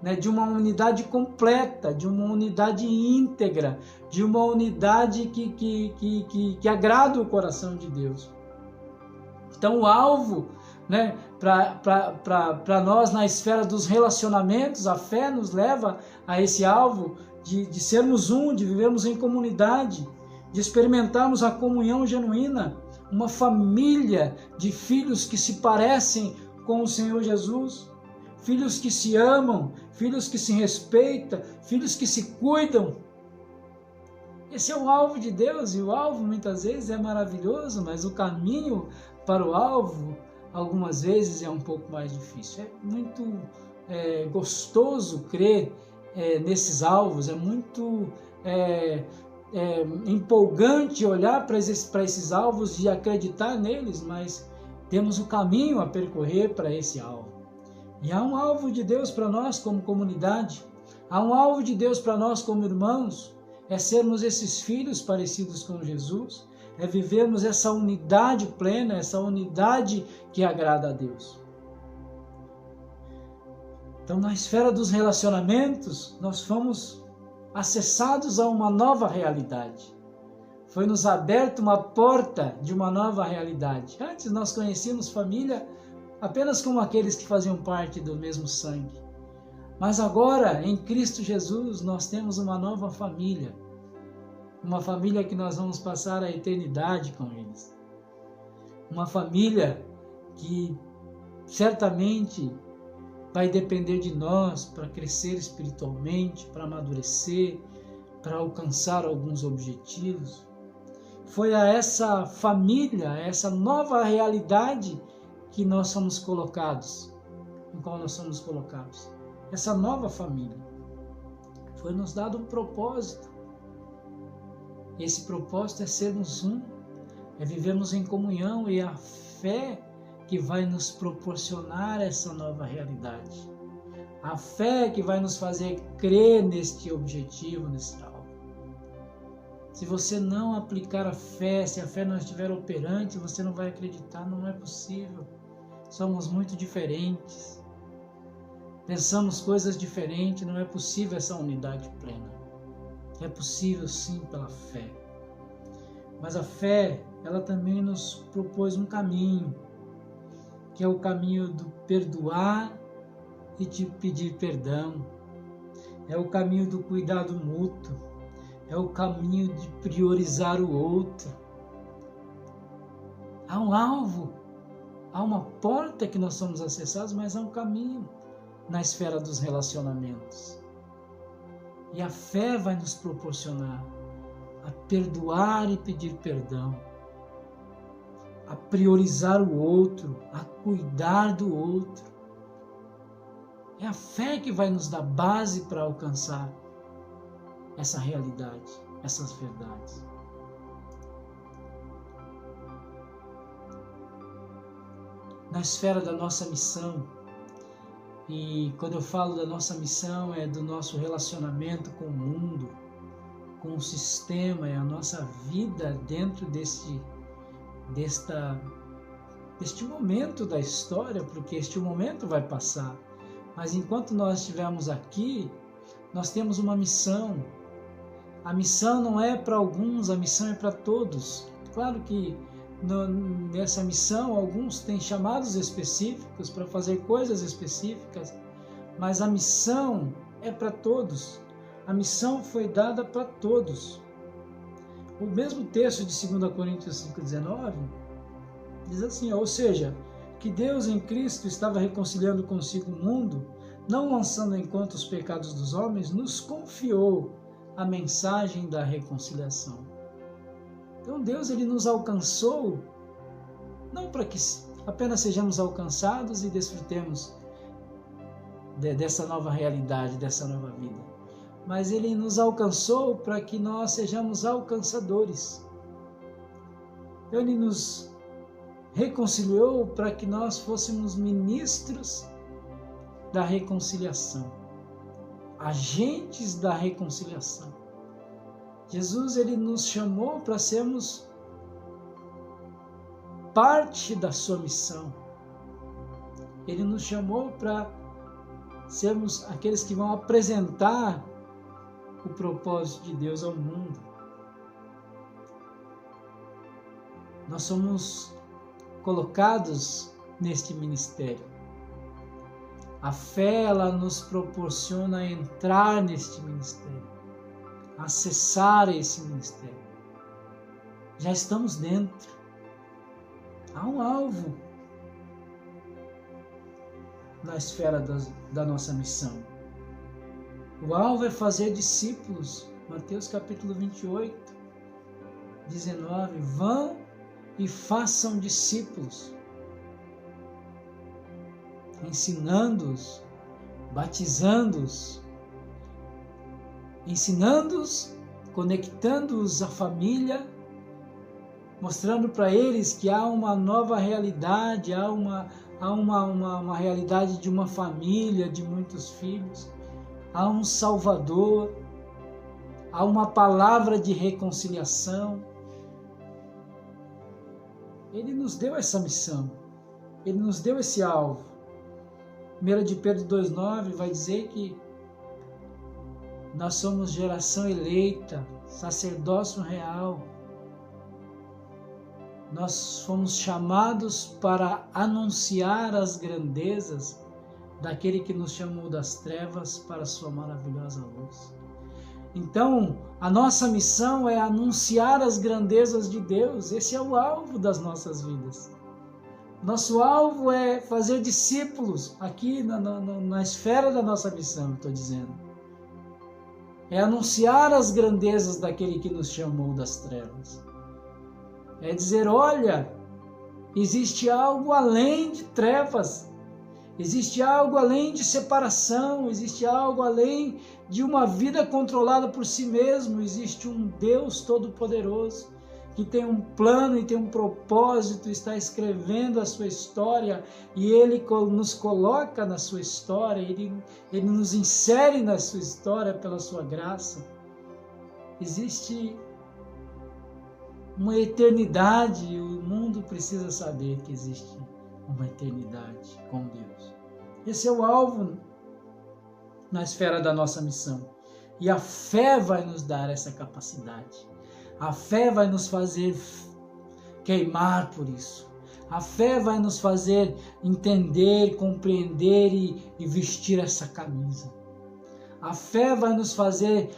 né? De uma unidade completa, de uma unidade íntegra, de uma unidade que agrada o coração de Deus. Então, o alvo, né, para nós na esfera dos relacionamentos, a fé nos leva a esse alvo de sermos um, de vivermos em comunidade, de experimentarmos a comunhão genuína, uma família de filhos que se parecem com o Senhor Jesus, filhos que se amam, filhos que se respeitam, filhos que se cuidam. Esse é o alvo de Deus, e o alvo muitas vezes é maravilhoso, mas o caminho para o alvo algumas vezes é um pouco mais difícil. É muito gostoso crer nesses alvos, é muito empolgante olhar para esses alvos e acreditar neles, mas temos o caminho a percorrer para esse alvo. E há um alvo de Deus para nós como comunidade, há um alvo de Deus para nós como irmãos, é sermos esses filhos parecidos com Jesus, é vivermos essa unidade plena, essa unidade que agrada a Deus. Então, na esfera dos relacionamentos, nós fomos acessados a uma nova realidade. Foi-nos aberta uma porta de uma nova realidade. Antes nós conhecíamos família apenas como aqueles que faziam parte do mesmo sangue. Mas agora, em Cristo Jesus, nós temos uma nova família. Uma família que nós vamos passar a eternidade com eles. Uma família que certamente vai depender de nós para crescer espiritualmente, para amadurecer, para alcançar alguns objetivos. Foi a essa família, a essa nova realidade que nós somos colocados, em qual nós somos colocados. Essa nova família. Foi nos dado um propósito. Esse propósito é sermos um, é vivermos em comunhão, e a fé que vai nos proporcionar essa nova realidade. A fé que vai nos fazer crer neste objetivo, nesse alvo. Se você não aplicar a fé, se a fé não estiver operante, você não vai acreditar, não é possível. Somos muito diferentes. Pensamos coisas diferentes, não é possível essa unidade plena. É possível sim pela fé. Mas a fé, ela também nos propôs um caminho, que é o caminho do perdoar e de pedir perdão. É o caminho do cuidado mútuo. É o caminho de priorizar o outro. Há um alvo, há uma porta que nós somos acessados, mas há um caminho na esfera dos relacionamentos. E a fé vai nos proporcionar a perdoar e pedir perdão, a priorizar o outro, a cuidar do outro. É a fé que vai nos dar base para alcançar essa realidade, essas verdades. Na esfera da nossa missão, e quando eu falo da nossa missão, é do nosso relacionamento com o mundo, com o sistema, é a nossa vida dentro deste momento da história, porque este momento vai passar. Mas enquanto nós estivermos aqui, nós temos uma missão. A missão não é para alguns, a missão é para todos. Claro que nessa missão, alguns têm chamados específicos para fazer coisas específicas, mas a missão é para todos. A missão foi dada para todos. O mesmo texto de 2 Coríntios 5,19 diz assim, ou seja, que Deus em Cristo estava reconciliando consigo o mundo, não lançando em conta os pecados dos homens, nos confiou a mensagem da reconciliação. Então Deus, ele nos alcançou, não para que apenas sejamos alcançados e desfrutemos dessa nova realidade, dessa nova vida, mas ele nos alcançou para que nós sejamos alcançadores. Então, ele nos reconciliou para que nós fôssemos ministros da reconciliação, agentes da reconciliação. Jesus, ele nos chamou para sermos parte da sua missão. Ele nos chamou para sermos aqueles que vão apresentar o propósito de Deus ao mundo. Nós somos colocados neste ministério. A fé, ela nos proporciona entrar neste ministério, acessar esse ministério. Já estamos dentro. Há um alvo na esfera da nossa missão. O alvo é fazer discípulos. Mateus capítulo 28, 19. Vão e façam discípulos, ensinando-os, batizando-os, ensinando-os, conectando-os à família, mostrando para eles que há uma nova realidade, há uma realidade de uma família, de muitos filhos, há um Salvador, há uma palavra de reconciliação. Ele nos deu essa missão, ele nos deu esse alvo. 1 de Pedro 2,9 vai dizer que nós somos geração eleita, sacerdócio real. Nós fomos chamados para anunciar as grandezas daquele que nos chamou das trevas para a sua maravilhosa luz. Então, a nossa missão é anunciar as grandezas de Deus. Esse é o alvo das nossas vidas. Nosso alvo é fazer discípulos aqui na esfera da nossa missão, estou dizendo. É anunciar as grandezas daquele que nos chamou das trevas. É dizer, olha, existe algo além de trevas. Existe algo além de separação, existe algo além de uma vida controlada por si mesmo. Existe um Deus Todo-Poderoso que tem um plano e tem um propósito, está escrevendo a sua história e Ele nos coloca na sua história, Ele nos insere na sua história pela sua graça. Existe uma eternidade, o mundo precisa saber que existe uma eternidade com Deus. Esse é o alvo na esfera da nossa missão. E a fé vai nos dar essa capacidade. A fé vai nos fazer queimar por isso. A fé vai nos fazer entender, compreender e vestir essa camisa. A fé vai nos fazer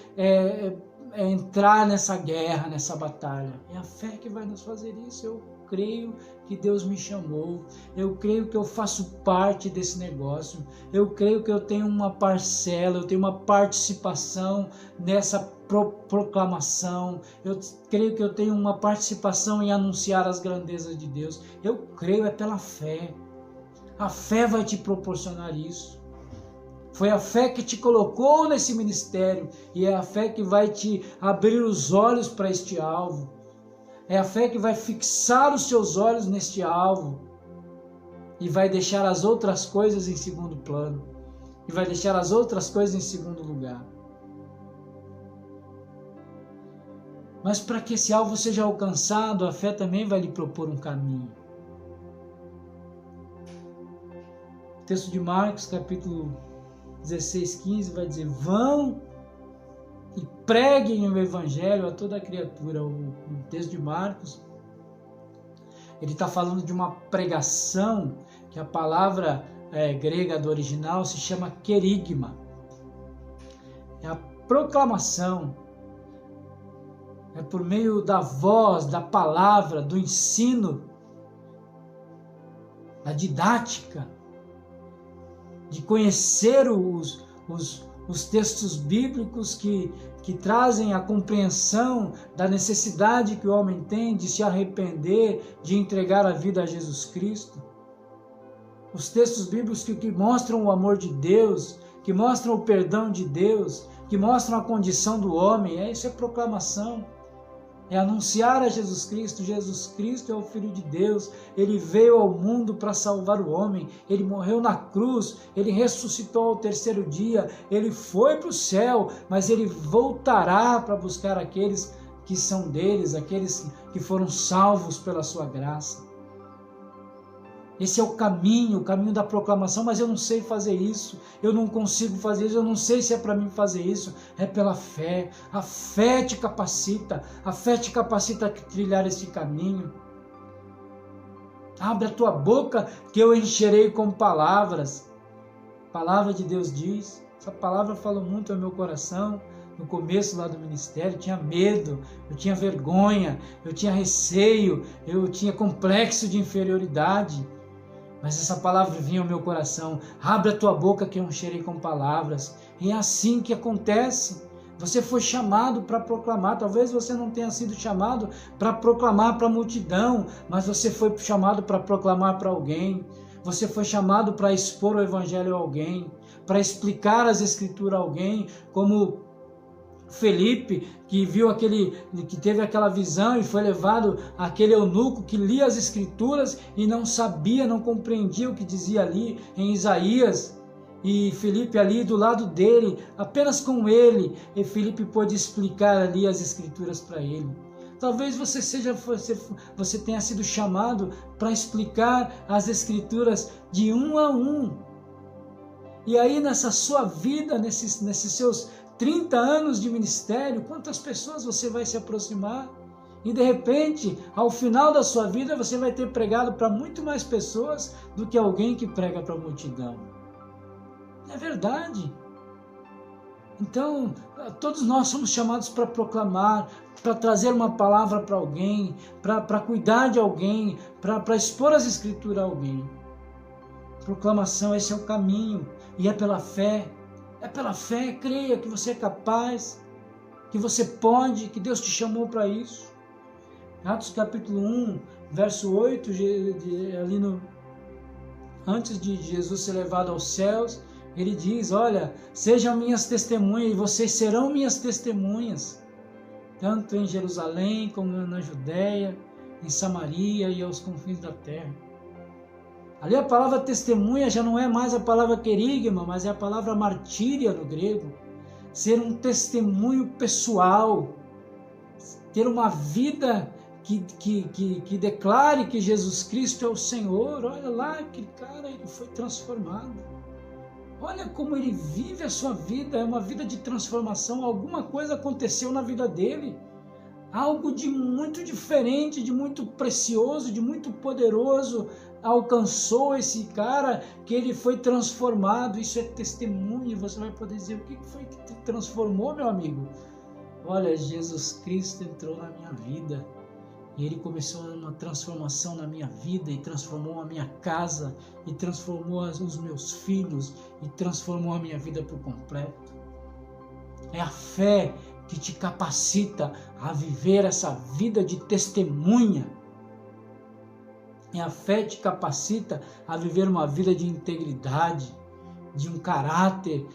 entrar nessa guerra, nessa batalha. É a fé que vai nos fazer isso. Eu creio que Deus me chamou, eu creio que eu faço parte desse negócio, eu creio que eu tenho uma parcela, eu tenho uma participação nessa proclamação, eu creio que eu tenho uma participação em anunciar as grandezas de Deus. Eu creio, é pela fé. A fé vai te proporcionar isso. Foi a fé que te colocou nesse ministério e é a fé que vai te abrir os olhos para este alvo. É a fé que vai fixar os seus olhos neste alvo e vai deixar as outras coisas em segundo plano. E vai deixar as outras coisas em segundo lugar. Mas para que esse alvo seja alcançado, a fé também vai lhe propor um caminho. O texto de Marcos, capítulo 16:15, vai dizer: vão e preguem o evangelho a toda criatura. O texto de Marcos Ele está falando de uma pregação, que a palavra grega do original se chama querigma. É a proclamação. É por meio da voz, da palavra, do ensino, da didática, de conhecer os textos bíblicos que trazem a compreensão da necessidade que o homem tem de se arrepender, de entregar a vida a Jesus Cristo. Os textos bíblicos que mostram o amor de Deus, que mostram o perdão de Deus, que mostram a condição do homem. Isso é proclamação. É anunciar a Jesus Cristo. Jesus Cristo é o Filho de Deus. Ele veio ao mundo para salvar o homem. Ele morreu na cruz. Ele ressuscitou ao terceiro dia. Ele foi para o céu, mas ele voltará para buscar aqueles que são deles, aqueles que foram salvos pela sua graça. Esse é o caminho da proclamação, mas eu não sei fazer isso, eu não consigo fazer isso, eu não sei se é para mim fazer isso. É pela fé. A fé te capacita, a fé te capacita a trilhar esse caminho. Abre a tua boca que eu encherei com palavras. A palavra de Deus diz, essa palavra falou muito ao meu coração. No começo lá do ministério, eu tinha medo, eu tinha vergonha, eu tinha receio, eu tinha complexo de inferioridade. Mas essa palavra vinha ao meu coração. Abre a tua boca que eu encherei com palavras. E é assim que acontece. Você foi chamado para proclamar. Talvez você não tenha sido chamado para proclamar para a multidão, mas você foi chamado para proclamar para alguém. Você foi chamado para expor o evangelho a alguém, para explicar as escrituras a alguém, como Felipe, que teve aquela visão e foi levado àquele eunuco que lia as escrituras e não sabia, não compreendia o que dizia ali em Isaías. E Felipe ali do lado dele, apenas com ele, e Felipe pôde explicar ali as escrituras para ele. Talvez você tenha sido chamado para explicar as escrituras de um a um. E aí nessa sua vida, nesses seus 30 anos de ministério, quantas pessoas você vai se aproximar? E de repente, ao final da sua vida, você vai ter pregado para muito mais pessoas do que alguém que prega para a multidão. É verdade. Então, todos nós somos chamados para proclamar, para trazer uma palavra para alguém, para cuidar de alguém, para expor as escrituras a alguém. Proclamação, esse é o caminho, e é pela fé. É pela fé, creia que você é capaz, que você pode, que Deus te chamou para isso. Atos capítulo 1, verso 8, antes de Jesus ser levado aos céus, ele diz, olha, sejam minhas testemunhas e vocês serão minhas testemunhas, tanto em Jerusalém como na Judéia, em Samaria e aos confins da terra. Ali a palavra testemunha já não é mais a palavra querigma, mas é a palavra martíria no grego. Ser um testemunho pessoal, ter uma vida que declare que Jesus Cristo é o Senhor. Olha lá, aquele cara, ele foi transformado. Olha como ele vive a sua vida, é uma vida de transformação. Alguma coisa aconteceu na vida dele. Algo de muito diferente, de muito precioso, de muito poderoso alcançou esse cara, que ele foi transformado. Isso é testemunho. Você vai poder dizer, o que foi que te transformou, meu amigo? Olha, Jesus Cristo entrou na minha vida e ele começou uma transformação na minha vida e transformou a minha casa e transformou os meus filhos e transformou a minha vida por completo. É a fé que te capacita a viver essa vida de testemunha. E a fé te capacita a viver uma vida de integridade, de um caráter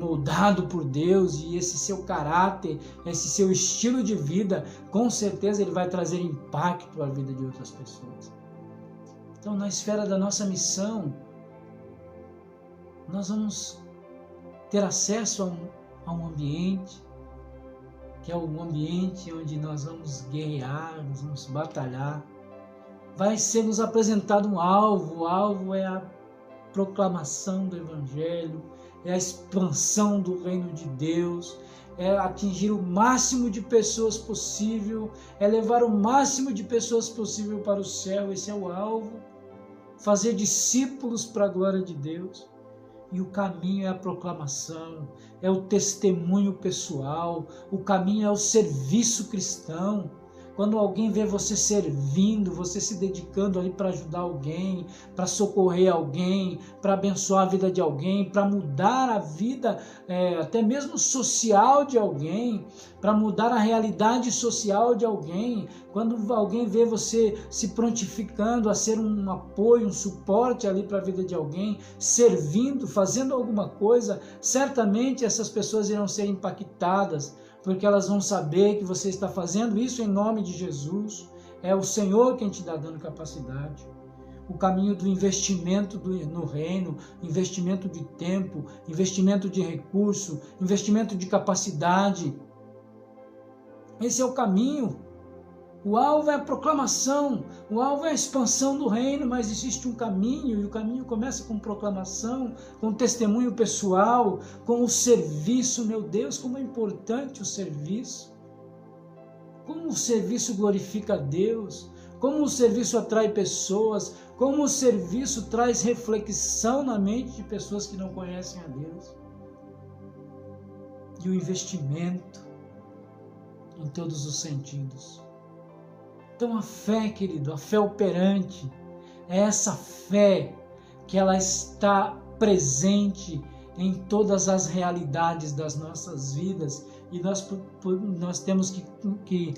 moldado por Deus. E esse seu caráter, esse seu estilo de vida, com certeza ele vai trazer impacto à vida de outras pessoas. Então, na esfera da nossa missão, nós vamos ter acesso a um ambiente, que é um ambiente onde nós vamos guerrear, nós vamos batalhar. Vai ser nos apresentado um alvo. O alvo é a proclamação do Evangelho, é a expansão do reino de Deus, é atingir o máximo de pessoas possível, é levar o máximo de pessoas possível para o céu. Esse é o alvo. Fazer discípulos para a glória de Deus. E o caminho é a proclamação, é o testemunho pessoal, o caminho é o serviço cristão. Quando alguém vê você servindo, você se dedicando ali para ajudar alguém, para socorrer alguém, para abençoar a vida de alguém, para mudar a vida até mesmo social de alguém, para mudar a realidade social de alguém, quando alguém vê você se prontificando a ser um apoio, um suporte ali para a vida de alguém, servindo, fazendo alguma coisa, certamente essas pessoas irão ser impactadas, porque elas vão saber que você está fazendo isso em nome de Jesus. É o Senhor quem te está dando capacidade. O caminho do investimento no reino, investimento de tempo, investimento de recurso, investimento de capacidade. Esse é o caminho. O alvo é a proclamação, o alvo é a expansão do reino, mas existe um caminho, e o caminho começa com proclamação, com testemunho pessoal, com o serviço. Meu Deus, como é importante o serviço! Como o serviço glorifica a Deus, como o serviço atrai pessoas, como o serviço traz reflexão na mente de pessoas que não conhecem a Deus. E o investimento em todos os sentidos. Então a fé, querido, a fé operante, é essa fé que ela está presente em todas as realidades das nossas vidas, e nós temos que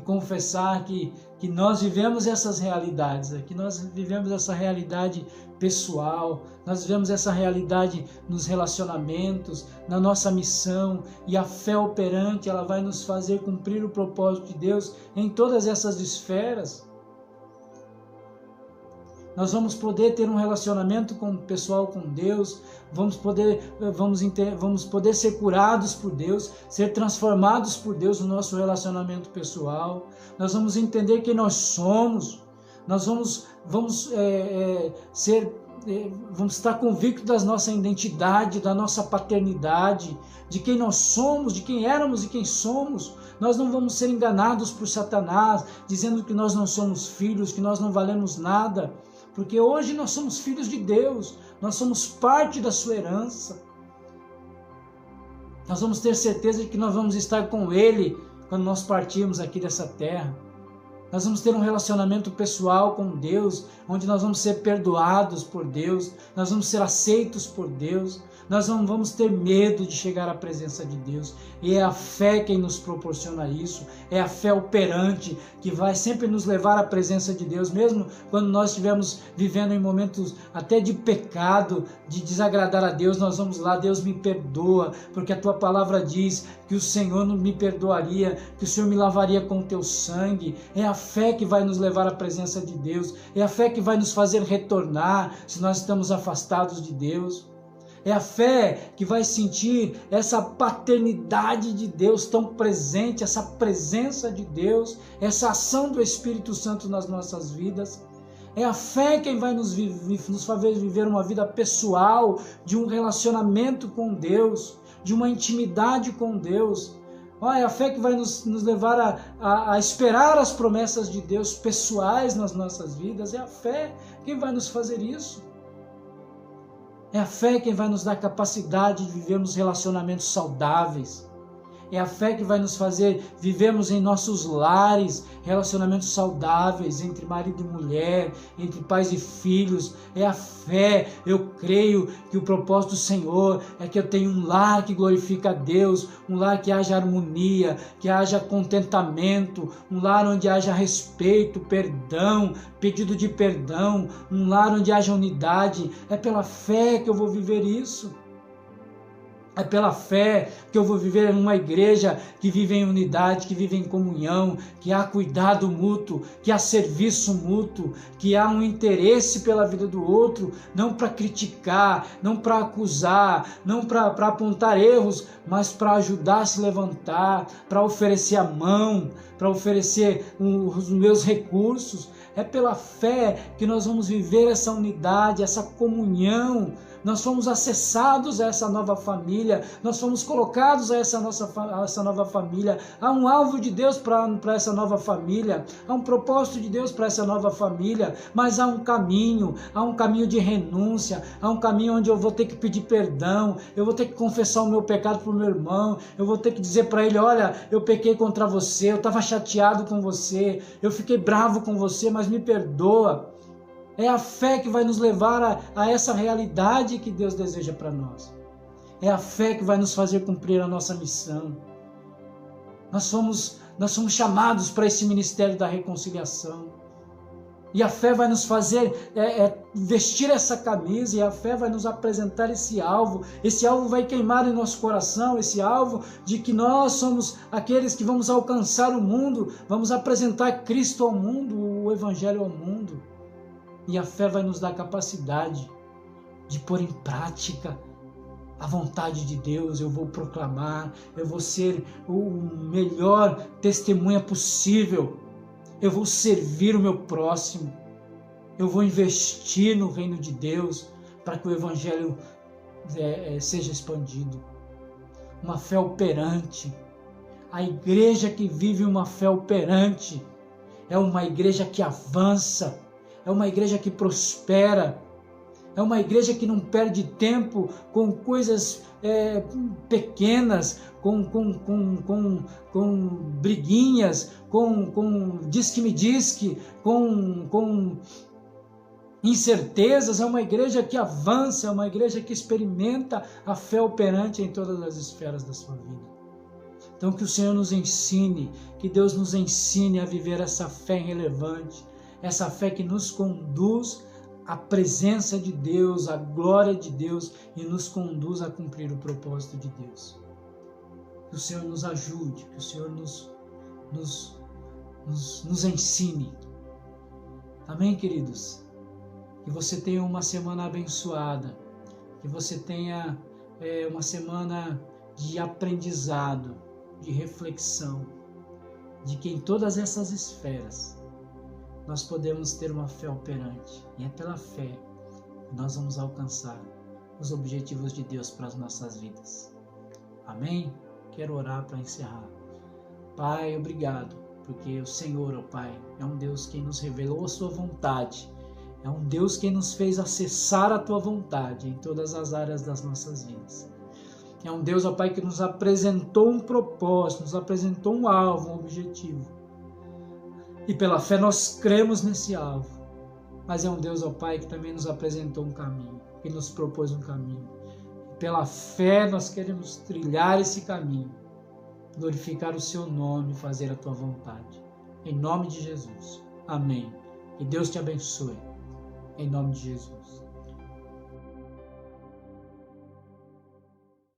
confessar que nós vivemos essas realidades, que nós vivemos essa realidade pessoal, nós vivemos essa realidade nos relacionamentos, na nossa missão, e a fé operante ela vai nos fazer cumprir o propósito de Deus em todas essas esferas. Nós vamos poder ter um relacionamento pessoal com Deus, vamos poder ser curados por Deus, ser transformados por Deus no nosso relacionamento pessoal. Nós vamos entender quem nós somos, nós vamos estar convictos da nossa identidade, da nossa paternidade, de quem nós somos, de quem éramos e quem somos. Nós não vamos ser enganados por Satanás, dizendo que nós não somos filhos, que nós não valemos nada. Porque hoje nós somos filhos de Deus, nós somos parte da sua herança. Nós vamos ter certeza de que nós vamos estar com Ele quando nós partirmos aqui dessa terra. Nós vamos ter um relacionamento pessoal com Deus, onde nós vamos ser perdoados por Deus, nós vamos ser aceitos por Deus, nós não vamos ter medo de chegar à presença de Deus. E é a fé quem nos proporciona isso, é a fé operante que vai sempre nos levar à presença de Deus, mesmo quando nós estivermos vivendo em momentos até de pecado, de desagradar a Deus. Nós vamos lá: Deus, me perdoa, porque a tua palavra diz que o Senhor não me perdoaria, que o Senhor me lavaria com o teu sangue. É a fé que vai nos levar à presença de Deus, é a fé que vai nos fazer retornar se nós estamos afastados de Deus. É a fé que vai sentir essa paternidade de Deus tão presente, essa presença de Deus, essa ação do Espírito Santo nas nossas vidas. É a fé quem vai nos fazer viver uma vida pessoal, de um relacionamento com Deus, de uma intimidade com Deus. É a fé que vai nos levar a esperar as promessas de Deus pessoais nas nossas vidas. É a fé quem vai nos fazer isso. É a fé quem vai nos dar capacidade de vivermos relacionamentos saudáveis. É a fé que vai nos fazer vivermos em nossos lares relacionamentos saudáveis entre marido e mulher, entre pais e filhos. É a fé. Eu creio que o propósito do Senhor é que eu tenha um lar que glorifica a Deus, um lar que haja harmonia, que haja contentamento, um lar onde haja respeito, perdão, pedido de perdão, um lar onde haja unidade. É pela fé que eu vou viver isso. É pela fé que eu vou viver em uma igreja que vive em unidade, que vive em comunhão, que há cuidado mútuo, que há serviço mútuo, que há um interesse pela vida do outro, não para criticar, não para acusar, não para apontar erros, mas para ajudar a se levantar, para oferecer a mão, para oferecer os meus recursos. É pela fé que nós vamos viver essa unidade, essa comunhão, nós fomos acessados a essa nova família, nós fomos colocados a essa nova família. Há um alvo de Deus para essa nova família, há um propósito de Deus para essa nova família, mas há um caminho de renúncia, há um caminho onde eu vou ter que pedir perdão, eu vou ter que confessar o meu pecado para o meu irmão, eu vou ter que dizer para ele: olha, eu pequei contra você, eu estava chateado com você, eu fiquei bravo com você, mas me perdoa. É a fé que vai nos levar a essa realidade que Deus deseja para nós. É a fé que vai nos fazer cumprir a nossa missão. Nós somos chamados para esse ministério da reconciliação. E a fé vai nos fazer vestir essa camisa, e a fé vai nos apresentar esse alvo. Esse alvo vai queimar em nosso coração, esse alvo de que nós somos aqueles que vamos alcançar o mundo, vamos apresentar Cristo ao mundo, o Evangelho ao mundo. E a fé vai nos dar capacidade de pôr em prática a vontade de Deus. Eu vou proclamar, eu vou ser o melhor testemunha possível. Eu vou servir o meu próximo. Eu vou investir no reino de Deus para que o Evangelho seja expandido. Uma fé operante. A igreja que vive uma fé operante é uma igreja que avança, é uma igreja que prospera, é uma igreja que não perde tempo com coisas pequenas, com briguinhas, com diz-que-me-diz-que, com incertezas. É uma igreja que avança, é uma igreja que experimenta a fé operante em todas as esferas da sua vida. Então que o Senhor nos ensine, que Deus nos ensine a viver essa fé relevante, essa fé que nos conduz à presença de Deus, à glória de Deus e nos conduz a cumprir o propósito de Deus. Que o Senhor nos ajude, que o Senhor nos ensine. Amém, queridos? Que você tenha uma semana abençoada, que você tenha uma semana de aprendizado, de reflexão, de que em todas essas esferas nós podemos ter uma fé operante, e é pela fé que nós vamos alcançar os objetivos de Deus para as nossas vidas. Amém? Quero orar para encerrar. Pai, obrigado, porque o Senhor, ó Pai, é um Deus que nos revelou a sua vontade, é um Deus que nos fez acessar a tua vontade em todas as áreas das nossas vidas. É um Deus, ó Pai, que nos apresentou um propósito, nos apresentou um alvo, um objetivo. E pela fé nós cremos nesse alvo. Mas é um Deus, ó Pai, que também nos apresentou um caminho, que nos propôs um caminho. E pela fé nós queremos trilhar esse caminho, glorificar o Seu nome e fazer a Tua vontade. Em nome de Jesus. Amém. E Deus te abençoe. Em nome de Jesus.